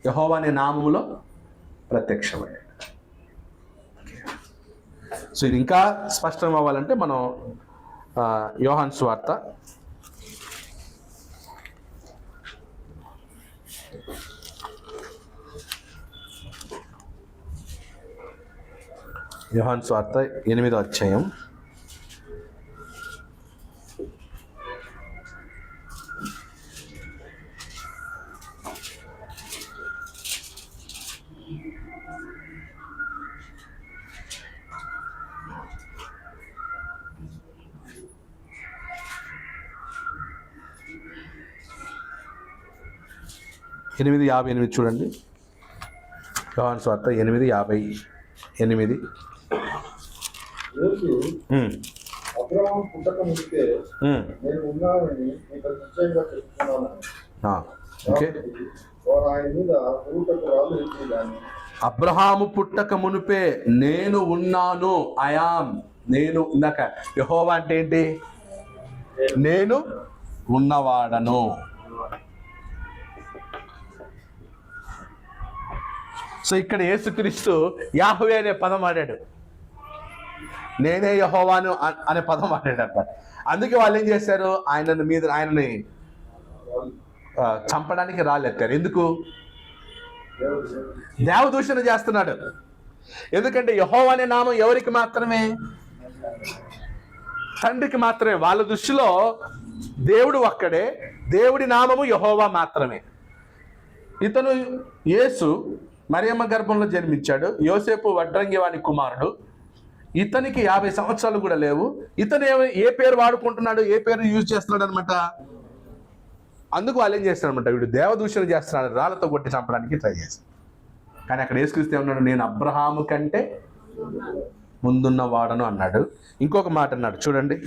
యెహోవా అనే నామములో ప్రత్యక్షమయ్యాడు. సో ఇది ఇంకా స్పష్టం అవ్వాలంటే మనం యోహాను సువార్త 14 యోహాను సువార్త 8వ అధ్యాయం. ఎనిమిది 58 చూడండి. యోహాను సువార్త 8:58. యేసు అబ్రహాము పుట్టక ముందే నేను ఉన్నానని మీకు నిశ్చయంగా చెప్తున్నాను. ఓకే. వారు ఆయన మీద ఊటకు రాళ్ళు ఎత్తిదాన్ని. అబ్రహాము పుట్టక మునిపే నేను ఉన్నాను, ఐయామ్. నేను ఇందాక యెహోవా అంటే ఏంటి? నేను ఉన్నవాడను. సో ఇక్కడ యేసుక్రీస్తు యాహవే అనే పదం వాడాడు. నేనే యెహోవాను అనే పదం వాడాడు అన్నమాట. అందుకే వాళ్ళు ఏం చేశారు? ఆయనని చంపడానికి రాళ్ళెత్తారు. ఎందుకు? దేవదూషణ చేస్తున్నాడు. ఎందుకంటే యెహోవా అనే నామం ఎవరికి మాత్రమే? తండ్రికి మాత్రమే. వాళ్ళ దృష్టిలో దేవుడు ఒక్కడే, దేవుడి నామము యెహోవా మాత్రమే. ఇతను యేసు మరియమ్మ గర్భంలో జన్మించాడు. యోసేపు వడ్రంగి వాని కుమారుడు. ఇతనికి 50 సంవత్సరాలు కూడా లేవు. ఇతను ఏ పేరు వాడుకుంటున్నాడు, ఏ పేరు యూజ్ చేస్తున్నాడు అనమాట. అందుకు వాళ్ళు ఏం చేస్తారనమాట, వీడు దేవదూషణ చేస్తున్నాడు, రాళ్ళతో కొట్టి చంపడానికి ట్రై చేస్తాడు. కానీ అక్కడ యేసుక్రీస్తు ఉన్నాడు, నేను అబ్రహాము కంటే ముందున్న వాడను అన్నాడు. ఇంకొక మాట అన్నాడు చూడండి,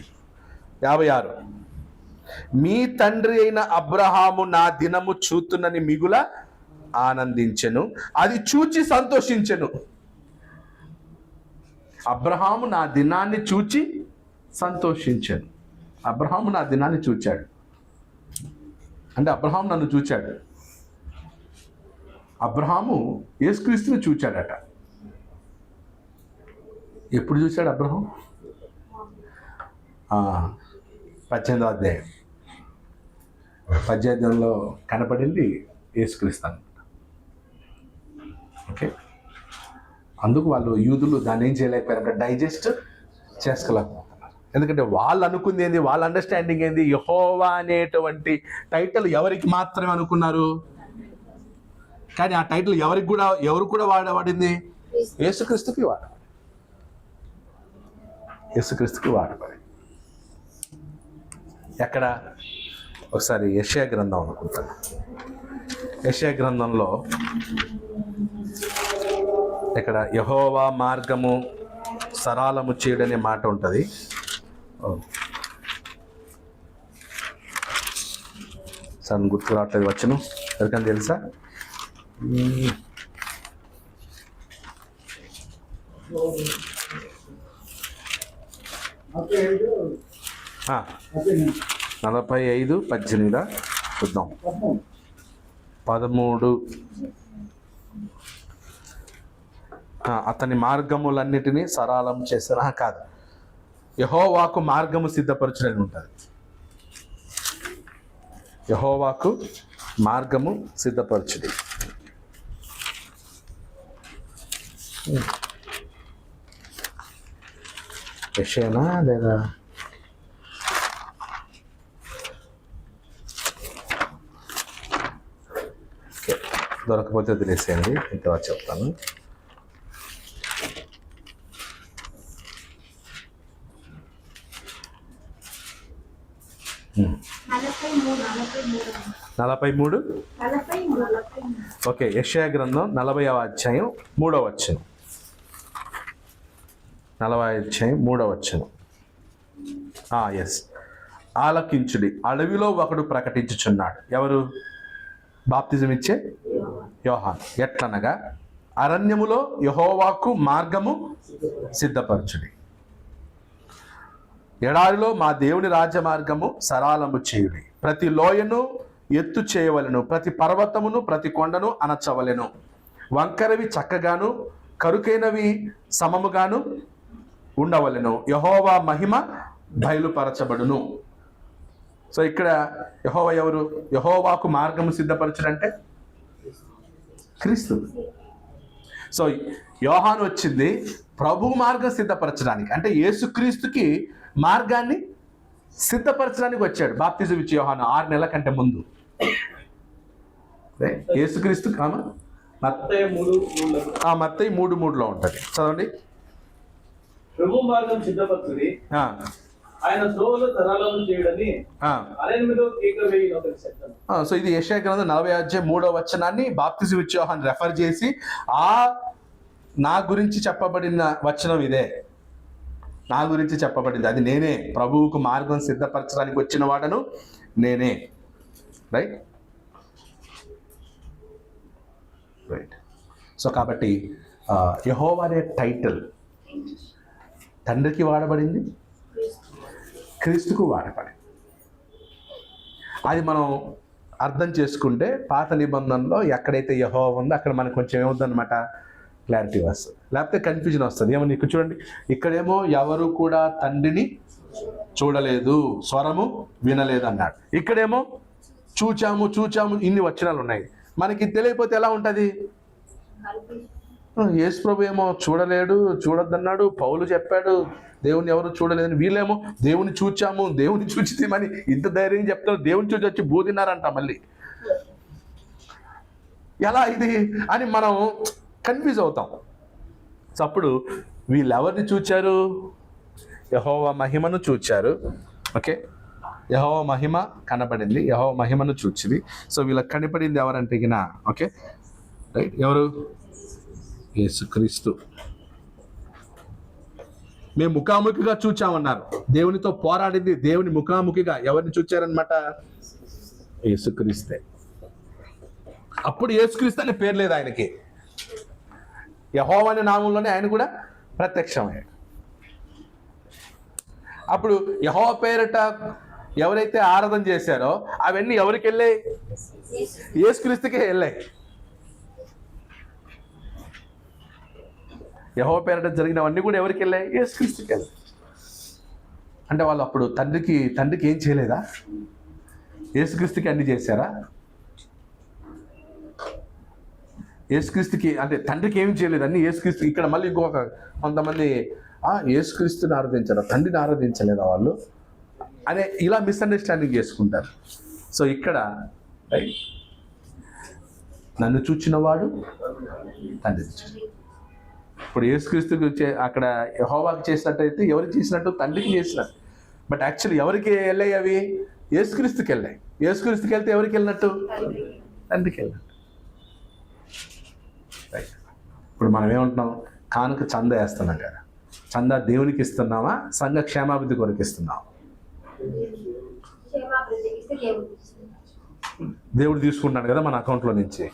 56. మీ తండ్రి అయిన అబ్రహాము నా దినము చూతున్నని మిగుల ఆనందించెను, అది చూచి సంతోషించెను. అబ్రహాము నా దినాన్ని చూచి సంతోషించాడు. అబ్రహాము నా దినాన్ని చూచాడు అంటే అబ్రహాము నన్ను చూచాడు. అబ్రహాము యేసుక్రీస్తుని చూచాడట. ఎప్పుడు చూశాడు అబ్రహాం? 18వ అధ్యాయం 18లో కనపడింది యేసుక్రీస్తు అన్నమాట. ఓకే. అందుకు వాళ్ళు యూదులు దాన్ని ఏం చేయలేకపోయారు, డైజెస్ట్ చేసుకోలేకపోతున్నారు. ఎందుకంటే వాళ్ళు అనుకుంది ఏంది, వాళ్ళ అండర్స్టాండింగ్ ఏంది, యెహోవా అనేటువంటి టైటిల్ ఎవరికి మాత్రమే అనుకున్నారు. కానీ ఆ టైటిల్ ఎవరు కూడా వాడబడింది? యేసుక్రీస్తుకి వాడబడింది. యేసుక్రీస్తుకి వాడబడింది. ఎక్కడ? ఒకసారి యెషయా గ్రంథం అనుకుంటాను. యెషయా గ్రంథంలో ఇక్కడ యెహోవా మార్గము సరళము చేయడనే మాట ఉంటుంది. సార్ గుర్తు రావట్లేదు వచ్చును, ఎవరికైనా తెలుసా? ఆ, 45:18 చూద్దాం. 13 అతని మార్గములన్నిటినీ సరళం చేసిన కాదు, యెహోవాకు మార్గము సిద్ధపరచుడని ఉంటుంది. యెహోవాకు మార్గము సిద్ధపరచుడి. యెషయానా లేదా? దొరకపోతే తెలిసేయండి, ఇంత చెప్తాను. నలభై మూడు. ఓకే. యెషయా గ్రంథం 40వ అధ్యాయం 3వ వచనం. 40వ అధ్యాయం 3వ వచనం. ఎస్. ఆలకించుడి, అడవిలో ఒకడు ప్రకటించుచున్నాడు. ఎవరు? బాప్తిజం ఇచ్చే యోహాను. ఎట్లనగా అరణ్యములో యెహోవాకు మార్గము సిద్ధపరచుడి, ఎడారిలో మా దేవుని రాజ్య మార్గము సరళము చేయుడి. ప్రతి లోయను ఎత్తు చేయవలెను, ప్రతి పర్వతమును ప్రతి కొండను అనచవలెను. వంకరవి చక్కగాను కరుకైనవి సమముగాను ఉండవలెను. యెహోవా మహిమ బయలుపరచబడును. సో ఇక్కడ యెహోవా ఎవరు? యెహోవాకు మార్గము సిద్ధపరచడంటే క్రీస్తు. సో యోహాను వచ్చింది ప్రభు మార్గం సిద్ధపరచడానికి, అంటే యేసుక్రీస్తుకి మార్గాన్ని సిద్ధపరచడానికి వచ్చాడు. బాప్తిజం ఇచ్చే యోహాను 6 నెలల కంటే ముందు. యేసుక్రీస్తు మత్తయి 3:3 మత్తయి 3:3 ఉంటుంది, చదవండి. ప్రభు మార్గం సిద్ధపరచుడి, ఆయన త్రోవలో సరళం చేయడని ఆయన మీద కేక వేయి ఒకరి శబ్దం. సో ఇది యెషయా గ్రంథం 40:3 బాప్తిజం ఇచ్చే యోహాను రెఫర్ చేసి నా గురించి చెప్పబడిన వచనం ఇదే, నా గురించి చెప్పబడింది, అది నేనే, ప్రభువుకు మార్గం సిద్ధపరచడానికి వచ్చిన వాడను నేనే. రైట్ రైట్ సో కాబట్టి యెహోవా అనే టైటిల్ తండ్రికి వాడబడింది, క్రీస్తుకు వాడబడింది. అది మనం అర్థం చేసుకుంటే పాత నిబంధనలో ఎక్కడైతే యెహోవా ఉందో అక్కడ మనకు కొంచెం ఏమవుతుందన్నమాట, క్లారిటీ వస్తుంది. లేకపోతే కన్ఫ్యూజన్ వస్తుంది. ఏమో ఇక్కడ చూడండి, ఇక్కడేమో ఎవరు కూడా తండ్రిని చూడలేదు, స్వరము వినలేదు అన్నాడు. ఇక్కడేమో చూచాము చూచాము ఇన్ని వచనాలు ఉన్నాయి. మనకి తెలియకపోతే ఎలా ఉంటుంది? యేసు ప్రభు ఏమో చూడలేడు, చూడొద్దన్నాడు, పౌలు చెప్పాడు దేవుని ఎవరు చూడలేదని, వీళ్ళేమో దేవుని చూచాము, దేవుని చూచితేమని ఇంత ధైర్యం చెప్తారు, దేవుని చూచి వచ్చి బోధినారంట. మళ్ళీ ఎలా ఇది అని మనం కన్ఫ్యూజ్ అవుతాం. సో అప్పుడు వీళ్ళు ఎవరిని చూచారు? యెహోవా మహిమను చూచారు. ఓకే, యెహోవా మహిమ కనబడింది, యెహోవా మహిమను చూచింది. సో వీళ్ళకి కనపడింది ఎవరంటే గిన, ఓకే రైట్, ఎవరు? యేసుక్రీస్తు. మేము ముఖాముఖిగా చూచామన్నారు, దేవునితో పోరాడింది దేవుని ముఖాముఖిగా ఎవరిని చూచారనమాట? యేసుక్రీస్తే. అప్పుడు యేసుక్రీస్తు అనే పేరు లేదు ఆయనకి, యెహోవా అనే నామంలోనే ఆయన కూడా ప్రత్యక్షమయ్యాడు. అప్పుడు యెహోవా పేరిట ఎవరైతే ఆరాధన చేశారో అవన్నీ ఎవరికి వెళ్ళాయి? యేసుక్రీస్తుకే వెళ్ళాయి. యెహోవా పేరిట జరిగినవన్నీ కూడా ఎవరికి వెళ్ళాయి? యేసుక్రీస్తుకి వెళ్ళాయి. అంటే వాళ్ళు అప్పుడు తండ్రికి ఏం చేయలేదా? యేసుక్రీస్తుకి అన్ని చేశారా? యేసుక్రీస్తుకి అంటే తండ్రికి ఏమి చేయలేదు, అన్ని యేసుక్రీస్తు. ఇక్కడ మళ్ళీ ఇంకొక కొంతమంది యేసుక్రీస్తుని ఆరాధించారా, తండ్రిని ఆరాధించలేదా వాళ్ళు అనే ఇలా మిస్అండర్స్టాండింగ్ చేసుకుంటారు. సో ఇక్కడ నన్ను చూచినవాడు తండ్రిని చూచి. ఇప్పుడు యేసుక్రీస్తుకి అక్కడ యెహోవాకి చేసినట్టయితే ఎవరికి చేసినట్టు? తండ్రికి చేసినట్టు. బట్ యాక్చువల్లీ ఎవరికి వెళ్ళాయి అవి? యేసుక్రీస్తుకి వెళ్ళాయి. యేసుక్రీస్తుకి వెళ్తే ఎవరికి వెళ్ళినట్టు? తండ్రికి వెళ్ళినట్టు. రైట్. ఇప్పుడు మనం ఏమంటున్నాం? కానుక చందా వేస్తున్నాం కదా, చందా దేవునికి ఇస్తున్నామా, సంఘ క్షేమాభివృద్ధి కొరకు ఇస్తున్నామా? దేవుడు తీసుకుంటాడు కదా మన అకౌంట్లో నుంచి.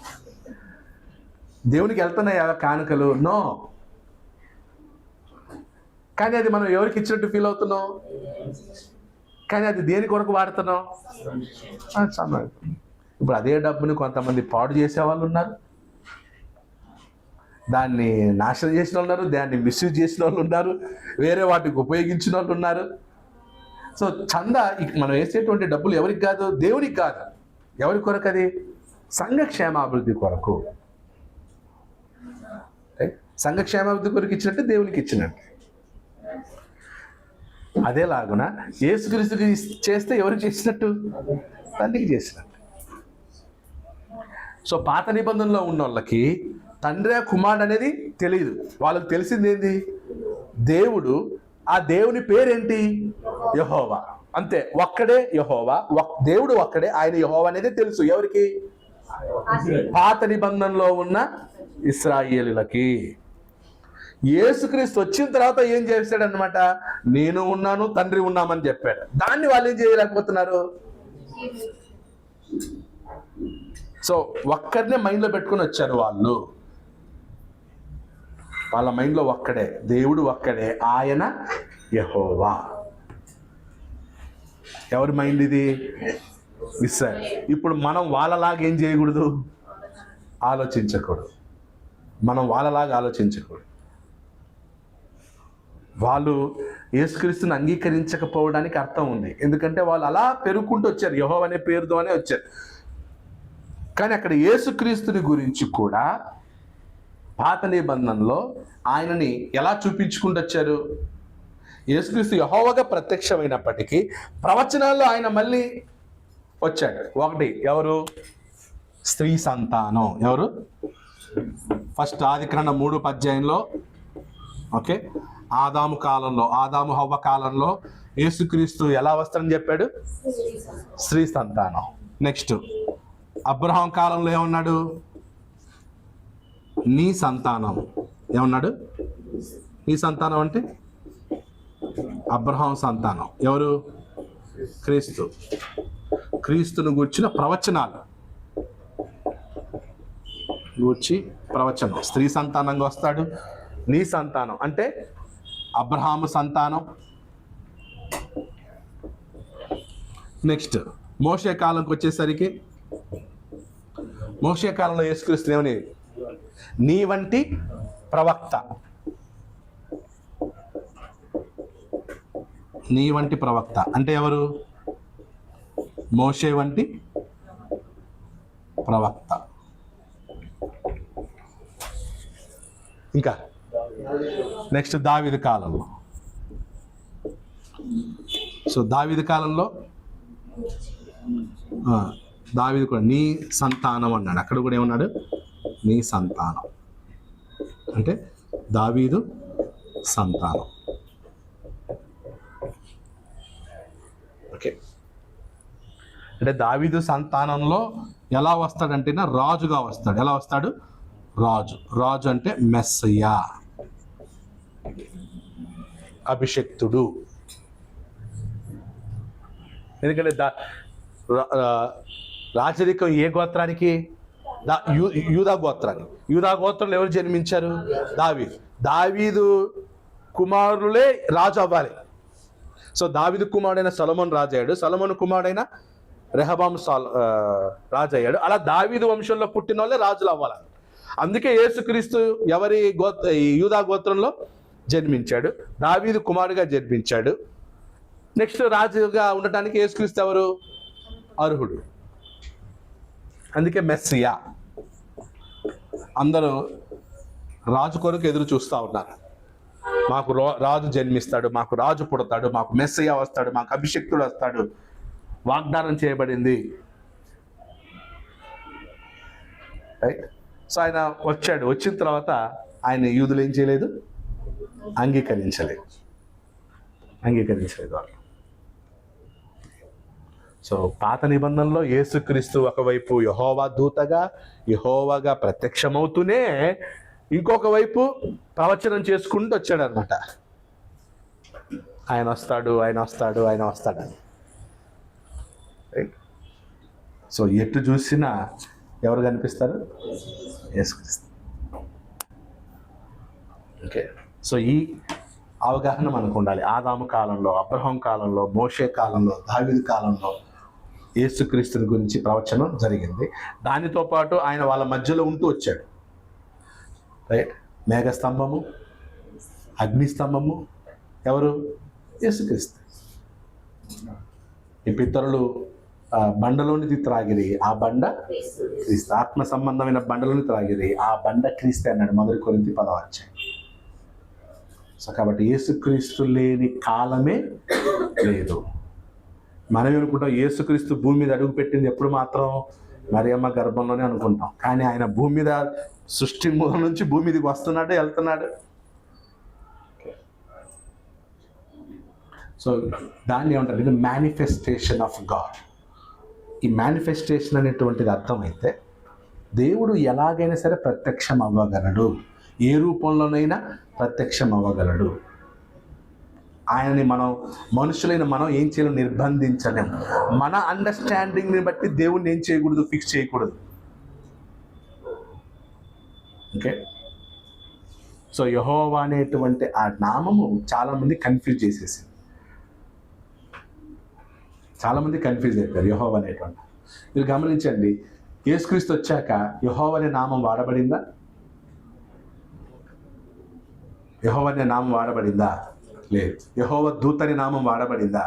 దేవునికి వెళ్తున్నాయి కానుకలు? నో. కానీ అది మనం ఎవరికి ఇచ్చినట్టు ఫీల్ అవుతున్నాం, కానీ అది దేని కొరకు వాడుతున్నాం? ఇప్పుడు అదే డబ్బుని కొంతమంది పాడు చేసేవాళ్ళు ఉన్నారు, దాన్ని నాశనం చేసిన వాళ్ళు ఉన్నారు, దాన్ని మిస్యూజ్ చేసిన వాళ్ళు ఉన్నారు, వేరే వాటికి ఉపయోగించిన వాళ్ళు ఉన్నారు. సో చందా మనం వేసేటువంటి డబ్బులు ఎవరికి కాదు? దేవునికి కాదు. ఎవరి కొరకు? అది సంఘ క్షేమాభివృద్ధి కొరకు. సంఘ క్షేమాభివృద్ధి కొరకు ఇచ్చినట్టు దేవునికి ఇచ్చినట్టు. అదేలాగున యేసుక్రీస్తుకి చేస్తే ఎవరికి చేసినట్టు? తండ్రికి చేసినట్టు. సో పాత నిబంధనలో ఉన్న వాళ్ళకి తండ్రి కుమారుడు అనేది తెలియదు. వాళ్ళకి తెలిసింది ఏంది? దేవుడు. ఆ దేవుని పేరేంటి? యెహోవా. అంతే, ఒక్కడే యెహోవా, దేవుడు ఒక్కడే, ఆయన యెహోవా అనేది తెలుసు. ఎవరికి? పాత నిబంధనలో ఉన్న ఇశ్రాయేలులకి. యేసుక్రీస్తు వచ్చిన తర్వాత ఏం చేశాడనమాట? నేను ఉన్నాను, తండ్రి ఉన్నామని చెప్పాడు. దాన్ని వాళ్ళు ఏం చేయలేకపోతున్నారు. సో ఒక్కరినే మైండ్లో పెట్టుకుని వచ్చారు వాళ్ళు. వాళ్ళ మైండ్లో ఒక్కడే, దేవుడు ఒక్కడే, ఆయన యెహోవా. ఎవరి మైండ్ ఇది? ఇస్రాయేల్. ఇప్పుడు మనం వాళ్ళలాగా ఏం చేయకూడదు? ఆలోచించకూడదు. మనం వాళ్ళలాగా ఆలోచించకూడదు. వాళ్ళు యేసుక్రీస్తుని అంగీకరించకపోవడానికి అర్థం ఉంది. ఎందుకంటే వాళ్ళు అలా పెరుగుకుంటూ వచ్చారు, యెహోవా అనే పేరుతోనే వచ్చారు. కానీ అక్కడ యేసుక్రీస్తుని గురించి కూడా పాత నిబంధనలో ఆయనని ఎలా చూపించుకుంటూ వచ్చారు? యేసుక్రీస్తు యెహోవాగా ప్రత్యక్షమైనప్పటికీ ప్రవచనాల్లో ఆయన మళ్ళీ వచ్చాడు. ఒకటి ఎవరు? స్త్రీ సంతానం. ఎవరు? ఫస్ట్ ఆదికాండం 3:18 ఓకే, ఆదాము కాలంలో, ఆదాము హవ్వ కాలంలో యేసుక్రీస్తు ఎలా వస్తాడని చెప్పాడు? స్త్రీ సంతానం. నెక్స్ట్ అబ్రహాం కాలంలో ఏమన్నాడు? నీ సంతానం. ఏమన్నాడు? నీ సంతానం అంటే అబ్రహాం సంతానం. ఎవరు? క్రీస్తు. క్రీస్తును గూర్చిన ప్రవచనాలు గూర్చి ప్రవచనం. స్త్రీ సంతానంగా వస్తాడు. నీ సంతానం అంటే అబ్రహాము సంతానం. నెక్స్ట్ మోషే కాలంకి వచ్చేసరికి, మోషే కాలంలో యేసుక్రీస్తు ఏమని? నీ వంటి ప్రవక్త. నీ వంటి ప్రవక్త అంటే ఎవరు? మోషే వంటి ప్రవక్త. ఇంకా నెక్స్ట్ దావీదు కాలంలో. సో దావీదు కాలంలో దావీదు కూడా నీ సంతానం అన్నాడు. అక్కడ కూడా ఏమన్నాడు? నీ సంతానం అంటే దావీదు సంతానం. ఓకే, అంటే దావీదు సంతానంలో ఎలా వస్తాడంటే రాజుగా వస్తాడు. ఎలా వస్తాడు? రాజు. రాజు అంటే మెస్సయ్యా, అభిషక్తుడు. ఎందుకంటే రాజరికం ఏ గోత్రానికి? యూదా గోత్రానికి. యూదా గోత్రంలో ఎవరు జన్మించారు? దావీదు. దావీదు కుమారులే రాజు అవ్వాలి. సో దావీదు కుమారుడైన సొలొమోను రాజు అయ్యాడు. సొలొమోను కుమారుడైన రెహబాము రాజు అయ్యాడు. అలా దావీదు వంశంలో పుట్టిన వాళ్ళే రాజులు అవ్వాలి. అందుకే యేసుక్రీస్తు ఎవరి యూదా గోత్రంలో జన్మించాడు, దావీదు కుమారుడిగా జన్మించాడు. నెక్స్ట్ రాజుగా ఉండటానికి యేసుక్రీస్తు ఎవరు? అర్హుడు. అందుకే మెస్సియా. అందరూ రాజు కొరకు ఎదురు చూస్తూ ఉన్నారు. మాకు రాజు జన్మిస్తాడు, మాకు రాజు పుడతాడు, మాకు మెస్సియా వస్తాడు, మాకు అభిషక్తుడు వస్తాడు, వాగ్దానం చేయబడింది. రైట్. సో ఆయన వచ్చాడు. వచ్చిన తర్వాత ఆయన యూదులు ఏం చేయలేదు? అంగీకరించలేదు వాళ్ళు. సో పాత నిబంధనలో యేసుక్రీస్తు ఒకవైపు యెహోవా దూతగా, యెహోవాగా ప్రత్యక్షమవుతూనే ఇంకొక వైపు ప్రవచనం చేసుకుంటూ వచ్చాడు అనమాట. ఆయన వస్తాడు అని. సో ఎటు చూసినా ఎవరు కనిపిస్తారు? యేసుక్రీస్తు. ఓకే, సో ఈ అవగాహన మనకు ఉండాలి. ఆదాము కాలంలో, అబ్రహాం కాలంలో, మోషే కాలంలో, దావీదు కాలంలో యేసుక్రీస్తుని గురించి ప్రవచనం జరిగింది. దానితో పాటు ఆయన వాళ్ళ మధ్యలో ఉంటూ వచ్చాడు. రైట్. మేఘస్తంభము, అగ్నిస్తంభము. ఎవరు? యేసుక్రీస్తు. ఈ పితరులు బండలోనిది త్రాగిరి, ఆ బండ క్రీస్తు. ఆత్మ సంబంధమైన బండలోని త్రాగిరి, ఆ బండ క్రీస్తు అన్నాడు 1 కొరింథీ 10వ. సో కాబట్టి యేసుక్రీస్తు లేని కాలమే లేదు. మనం అనుకుంటాం యేసుక్రీస్తు భూమి మీద అడుగు పెట్టింది ఎప్పుడు? మాత్రం మరియమ్మ గర్భంలోనే అనుకుంటాం. కానీ ఆయన భూమి మీద సృష్టి మూలం నుంచి భూమి మీదకి వస్తున్నాడు, వెళ్తున్నాడు. సో దాన్ని ఏమంటారు? ఇది మేనిఫెస్టేషన్ ఆఫ్ గాడ్. ఈ మేనిఫెస్టేషన్ అనేటువంటిది అర్థమైతే దేవుడు ఎలాగైనా సరే ప్రత్యక్షం అవ్వగలడు, ఏ రూపంలోనైనా ప్రత్యక్షం అవ్వగలడు. ఆయనని మనుషులైన మనం ఏం చేయలేం, నిర్బంధించలేం. మన అండర్స్టాండింగ్ని బట్టి దేవుణ్ణి ఏం చేయకూడదు, ఫిక్స్ చేయకూడదు. ఓకే. సో యెహోవా అనేటువంటి ఆ నామము చాలామంది కన్ఫ్యూజ్ చేసేసింది. చాలామంది కన్ఫ్యూజ్ అయిపోయారు యెహోవా అనేటువంటి. మీరు గమనించండి, యేసుక్రీస్తు వచ్చాక యెహోవా అనే నామం వాడబడిందా? యెహోవా అనే నామం వాడబడిందా? లేదు. యెహోవా దూత అనే నామం వాడబడిందా?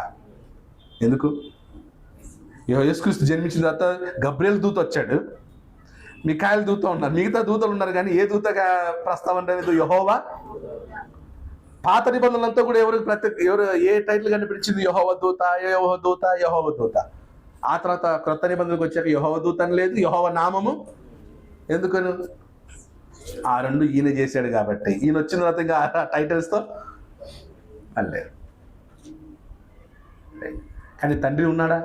ఎందుకు? యేసుక్రీస్తు జన్మించిన తర్వాత గబ్రియల్ దూత వచ్చాడు. మిఖాయిల్ దూత ఉన్నారు, మిగతా దూతలు ఉన్నారు, కానీ ఏ దూతగా ప్రస్తావన లేదు? యెహోవా. పాత నిబంధనలంతా కూడా ఎవరు ఏ టైటిల్ కనిపించింది? యెహోవా దూత, యెహోవా దూత, యెహోవా దూత. ఆ తర్వాత క్రొత్త నిబంధనలకు వచ్చాక యెహోవా దూత అని లేదు, యెహోవా నామము. ఎందుకని? ఆ రెండు ఈయన చేశాడు కాబట్టి. ఈయన వచ్చిన తర్వాత ఇంకా ఆ టైటిల్స్తో అనలేరు. కానీ తండ్రి ఉన్నాడా?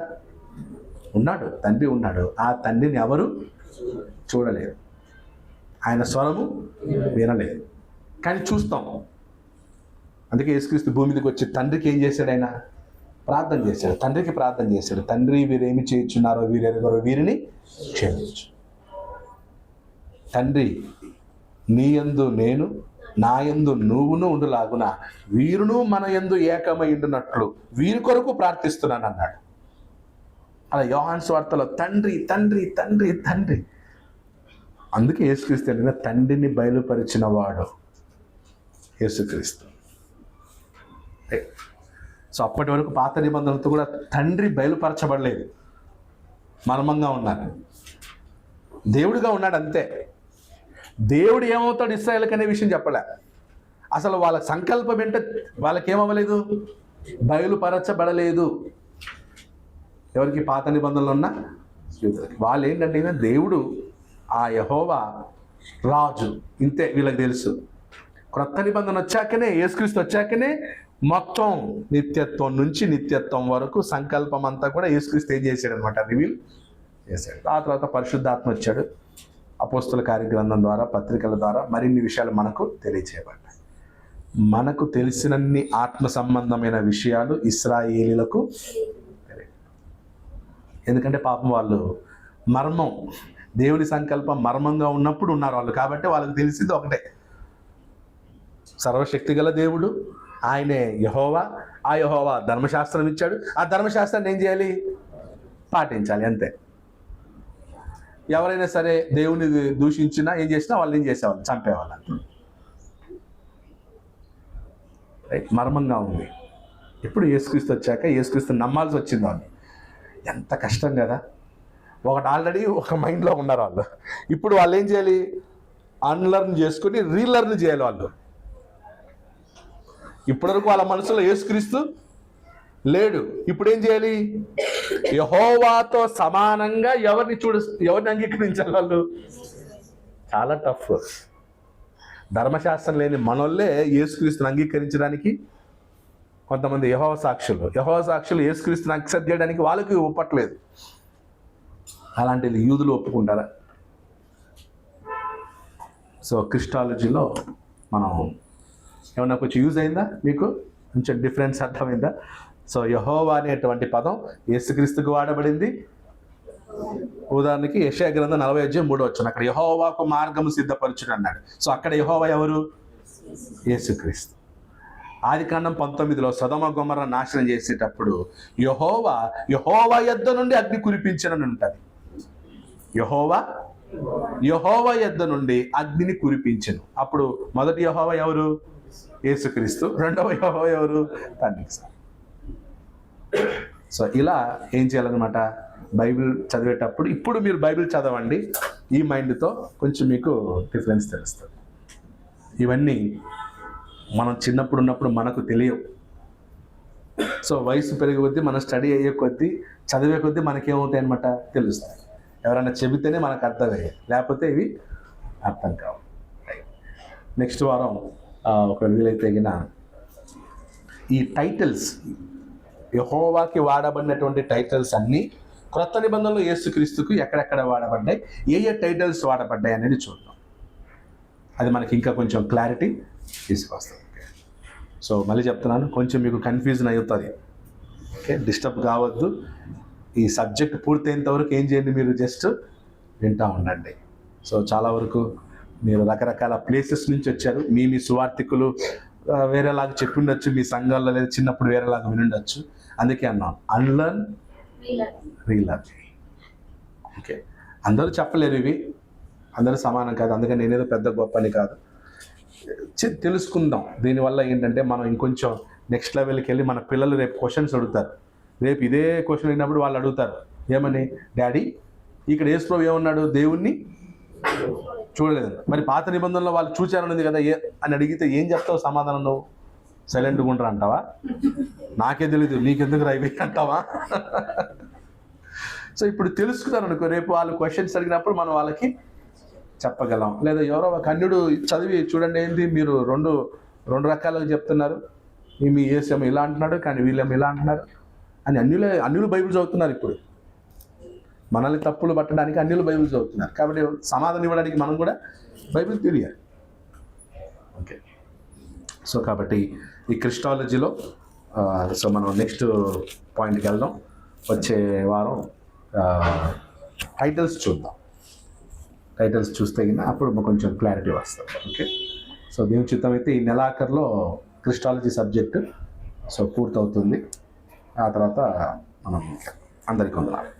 ఉన్నాడు, తండ్రి ఉన్నాడు. ఆ తండ్రిని ఎవరు చూడలేరు, ఆయన స్వరము వినలేదు, కానీ చూస్తాం. అందుకే యేసుక్రీస్తు భూమి మీదకి వచ్చి తండ్రికి ఏం చేశాడు? ఆయన ప్రార్థన చేశాడు, తండ్రికి ప్రార్థన చేశాడు. తండ్రి, వీరేమి చేయుచున్నారో వీరెవరో, వీరిని క్షమించు. తండ్రి, నీ యందు నేను, నా యందు నువ్వును ఉండులాగున వీరును మన యందు ఏకమై ఉండునట్లు వీరి కొరకు ప్రార్థిస్తున్నాను అన్నాడు. అలా యోహాను సువార్తలో తండ్రి తండ్రి తండ్రి తండ్రి. అందుకే యేసుక్రీస్తు అంటే తండ్రిని బయలుపరిచిన వాడు యేసుక్రీస్తు. సో అప్పటి వరకు పాత నిబంధనలతో కూడా తండ్రి బయలుపరచబడలేదు, మర్మంగా ఉన్నారు. దేవుడిగా ఉన్నాడు అంతే. దేవుడు ఏమవుతాడు ఇశ్రాయేలుకి అనే విషయం చెప్పలే. అసలు వాళ్ళ సంకల్పం ఏంటో వాళ్ళకేమవ్వలేదు, బయలుపరచబడలేదు. ఎవరికి? పాత నిబంధనలు ఉన్న యూదులకి. వాళ్ళు ఏంటంటే దేవుడు ఆ యెహోవా రాజు, ఇంతే వీళ్ళకి తెలుసు. క్రొత్త నిబంధన వచ్చాకనే, యేసుక్రీస్తు వచ్చాకనే మొత్తం నిత్యత్వం నుంచి నిత్యత్వం వరకు సంకల్పం అంతా కూడా యేసుక్రీస్తు ఏం చేశాడు అనమాట, రివీల్ చేశాడు. ఆ తర్వాత పరిశుద్ధాత్మ వచ్చాడు, అపోస్తుల కార్యగ్రంథం ద్వారా, పత్రికల ద్వారా మరిన్ని విషయాలు మనకు తెలియజేయబడ్డాయి. మనకు తెలిసినన్ని ఆత్మ సంబంధమైన విషయాలు ఇశ్రాయేలీలకు తెలియదు. ఎందుకంటే పాపం వాళ్ళు మర్మం, దేవుని సంకల్పం మర్మంగా ఉన్నప్పుడు ఉన్నారు వాళ్ళు. కాబట్టి వాళ్ళకి తెలిసింది ఒకటే, సర్వశక్తి గల దేవుడు ఆయనే యెహోవా. ఆ యెహోవా ధర్మశాస్త్రం ఇచ్చాడు, ఆ ధర్మశాస్త్రాన్ని ఏం చేయాలి? పాటించాలి, అంతే. ఎవరైనా సరే దేవుని దూషించినా ఏం చేసినా వాళ్ళు ఏం చేసేవాళ్ళు? చంపేవాళ్ళు. మర్మంగా ఉంది. ఇప్పుడు యేసుక్రీస్తు వచ్చాక యేసుక్రీస్తు నమ్మాల్సి వచ్చింది వాళ్ళు. ఎంత కష్టం కదా. ఒకటి ఆల్రెడీ ఒక మైండ్లో ఉన్నారు వాళ్ళు, ఇప్పుడు వాళ్ళు ఏం చేయాలి? అన్లర్న్ చేసుకుని రీలర్న్ చేయాలి వాళ్ళు. ఇప్పటివరకు వాళ్ళ మనసులో యేసుక్రీస్తు లేడు, ఇప్పుడు ఏం చేయాలి? యెహోవాతో సమానంగా ఎవరిని అంగీకరించాలి వాళ్ళు? చాలా టఫ్. ధర్మశాస్త్రం లేని మనోళ్ళే యేసుక్రీస్తుని అంగీకరించడానికి కొంతమంది యెహోవా సాక్షులు యేసుక్రీస్తుని యాక్సెప్ట్ చేయడానికి వాళ్ళకి ఒప్పట్లేదు. అలాంటి యూదులు ఒప్పుకుంటారా? సో క్రిస్టాలజీలో మనం ఏమన్నా కొంచెం యూజ్ అయిందా? మీకు కొంచెం డిఫరెన్స్ అర్థమైందా? సో యెహోవా అనేటువంటి పదం యేసుక్రీస్తుకు వాడబడింది. ఉదాహరణకి యెషయా గ్రంథం 40:3 అక్కడ యెహోవాకు మార్గము సిద్ధపరచుడు అన్నాడు. సో అక్కడ యెహోవా ఎవరు? యేసుక్రీస్తు. ఆదికాండం 19లో సొదొమ గొమొర్రా నాశనం చేసేటప్పుడు యెహోవా యొద్ద నుండి అగ్ని కురిపించనని ఉంటుంది. యెహోవా యొద్ద నుండి అగ్నిని కురిపించను. అప్పుడు మొదటి యెహోవా ఎవరు? యేసుక్రీస్తు. రెండవ యెహోవా ఎవరు? తండ్రికి. సో ఇలా ఏం చేయాలన్నమాట, బైబిల్ చదివేటప్పుడు ఇప్పుడు మీరు బైబిల్ చదవండి, ఈ మైండ్తో కొంచెం మీకు డిఫరెన్స్ తెలుస్తుంది. ఇవన్నీ మనం చిన్నప్పుడు ఉన్నప్పుడు మనకు తెలియవు. సో వయసు పెరిగే కొద్దీ, మనం స్టడీ అయ్యే కొద్దీ, చదివే కొద్దీ మనకేమవుతాయి అనమాట, తెలుస్తాయి. ఎవరైనా చెబితేనే మనకు అర్థమయ్యాయి, లేకపోతే ఇవి అర్థం కావు. నెక్స్ట్ వారం ఒక వీలైతే ఈ టైటిల్స్, యెహోవాకి వాడబడినటువంటి టైటిల్స్ అన్నీ క్రొత్త నిబంధనలు యేసుక్రీస్తుకు ఎక్కడెక్కడ వాడబడ్డాయి, ఏ టైటిల్స్ వాడబడ్డాయి అనేది చూద్దాం. అది మనకి ఇంకా కొంచెం క్లారిటీ తీసుకొస్తుంది. సో మళ్ళీ చెప్తున్నాను, కొంచెం మీకు కన్ఫ్యూజన్ అవుతుంది. ఓకే, డిస్టర్బ్ కావద్దు. ఈ సబ్జెక్ట్ పూర్తయినంత వరకు ఏం చేయండి, మీరు జస్ట్ వింటూ ఉండండి. సో చాలా వరకు మీరు రకరకాల ప్లేసెస్ నుంచి వచ్చారు. మీ సువార్థికులు వేరేలాగా చెప్పిండొచ్చు, మీ సంఘాల్లో లేదా చిన్నప్పుడు వేరేలాగా వినుండొచ్చు. అందుకే అన్నాను, అన్లర్న్ రీలర్న్. ఓకే, అందరూ చెప్పలేరు ఇవి, అందరూ సమానం కాదు. అందుకని నేనేదో పెద్ద గొప్పని కాదు, తెలుసుకుందాం. దీనివల్ల ఏంటంటే మనం ఇంకొంచెం నెక్స్ట్ లెవెల్కి వెళ్ళి మన పిల్లలు రేపు క్వశ్చన్స్ అడుగుతారు. రేపు ఇదే క్వశ్చన్ అయినప్పుడు వాళ్ళు అడుగుతారు, ఏమని, డాడీ ఇక్కడ యేసు ప్రభువు ఏమన్నాడు, దేవుణ్ణి చూడలేదు. మరి పాత నిబంధనలో వాళ్ళు చూచారన్నది కదా అని అడిగితే ఏం చెప్తావు సమాధానం? నువ్వు సైలెంట్గా ఉంటారా అంటావా? నాకే తెలీదు నీకెందుకు రైవే అంటావా? సో ఇప్పుడు తెలుసుకున్నారు అనుకో, రేపు వాళ్ళు క్వశ్చన్స్ అడిగినప్పుడు మనం వాళ్ళకి చెప్పగలం. లేదా ఎవరో ఒక అన్యుడు చదివి చూడండి ఏంటి మీరు రెండు రకాలుగా చెప్తున్నారు, మీ యేసేమో ఇలా అంటున్నాడు కానీ వీళ్ళేమో ఇలా అంటున్నారు అని అన్యులు బైబిల్ చదువుతున్నారు. ఇప్పుడు మనల్ని తప్పులు పట్టడానికి అన్యులు బైబిల్ చదువుతున్నారు. కాబట్టి సమాధానం ఇవ్వడానికి మనం కూడా బైబిల్ తెలియాలి. ఓకే, సో కాబట్టి ఈ క్రిస్టాలజీలో సో మనం నెక్స్ట్ పాయింట్కి వెళ్దాం. వచ్చే వారం టైటిల్స్ చూద్దాం. టైటిల్స్ చూస్తే కింద అప్పుడు కొంచెం క్లారిటీ వస్తుంది. ఓకే, సో దేవుని చిత్తం అయితే ఈ నెలాఖరులో క్రిస్టాలజీ సబ్జెక్టు సో పూర్తవుతుంది. ఆ తర్వాత మనం అందరికీ వందనాలు.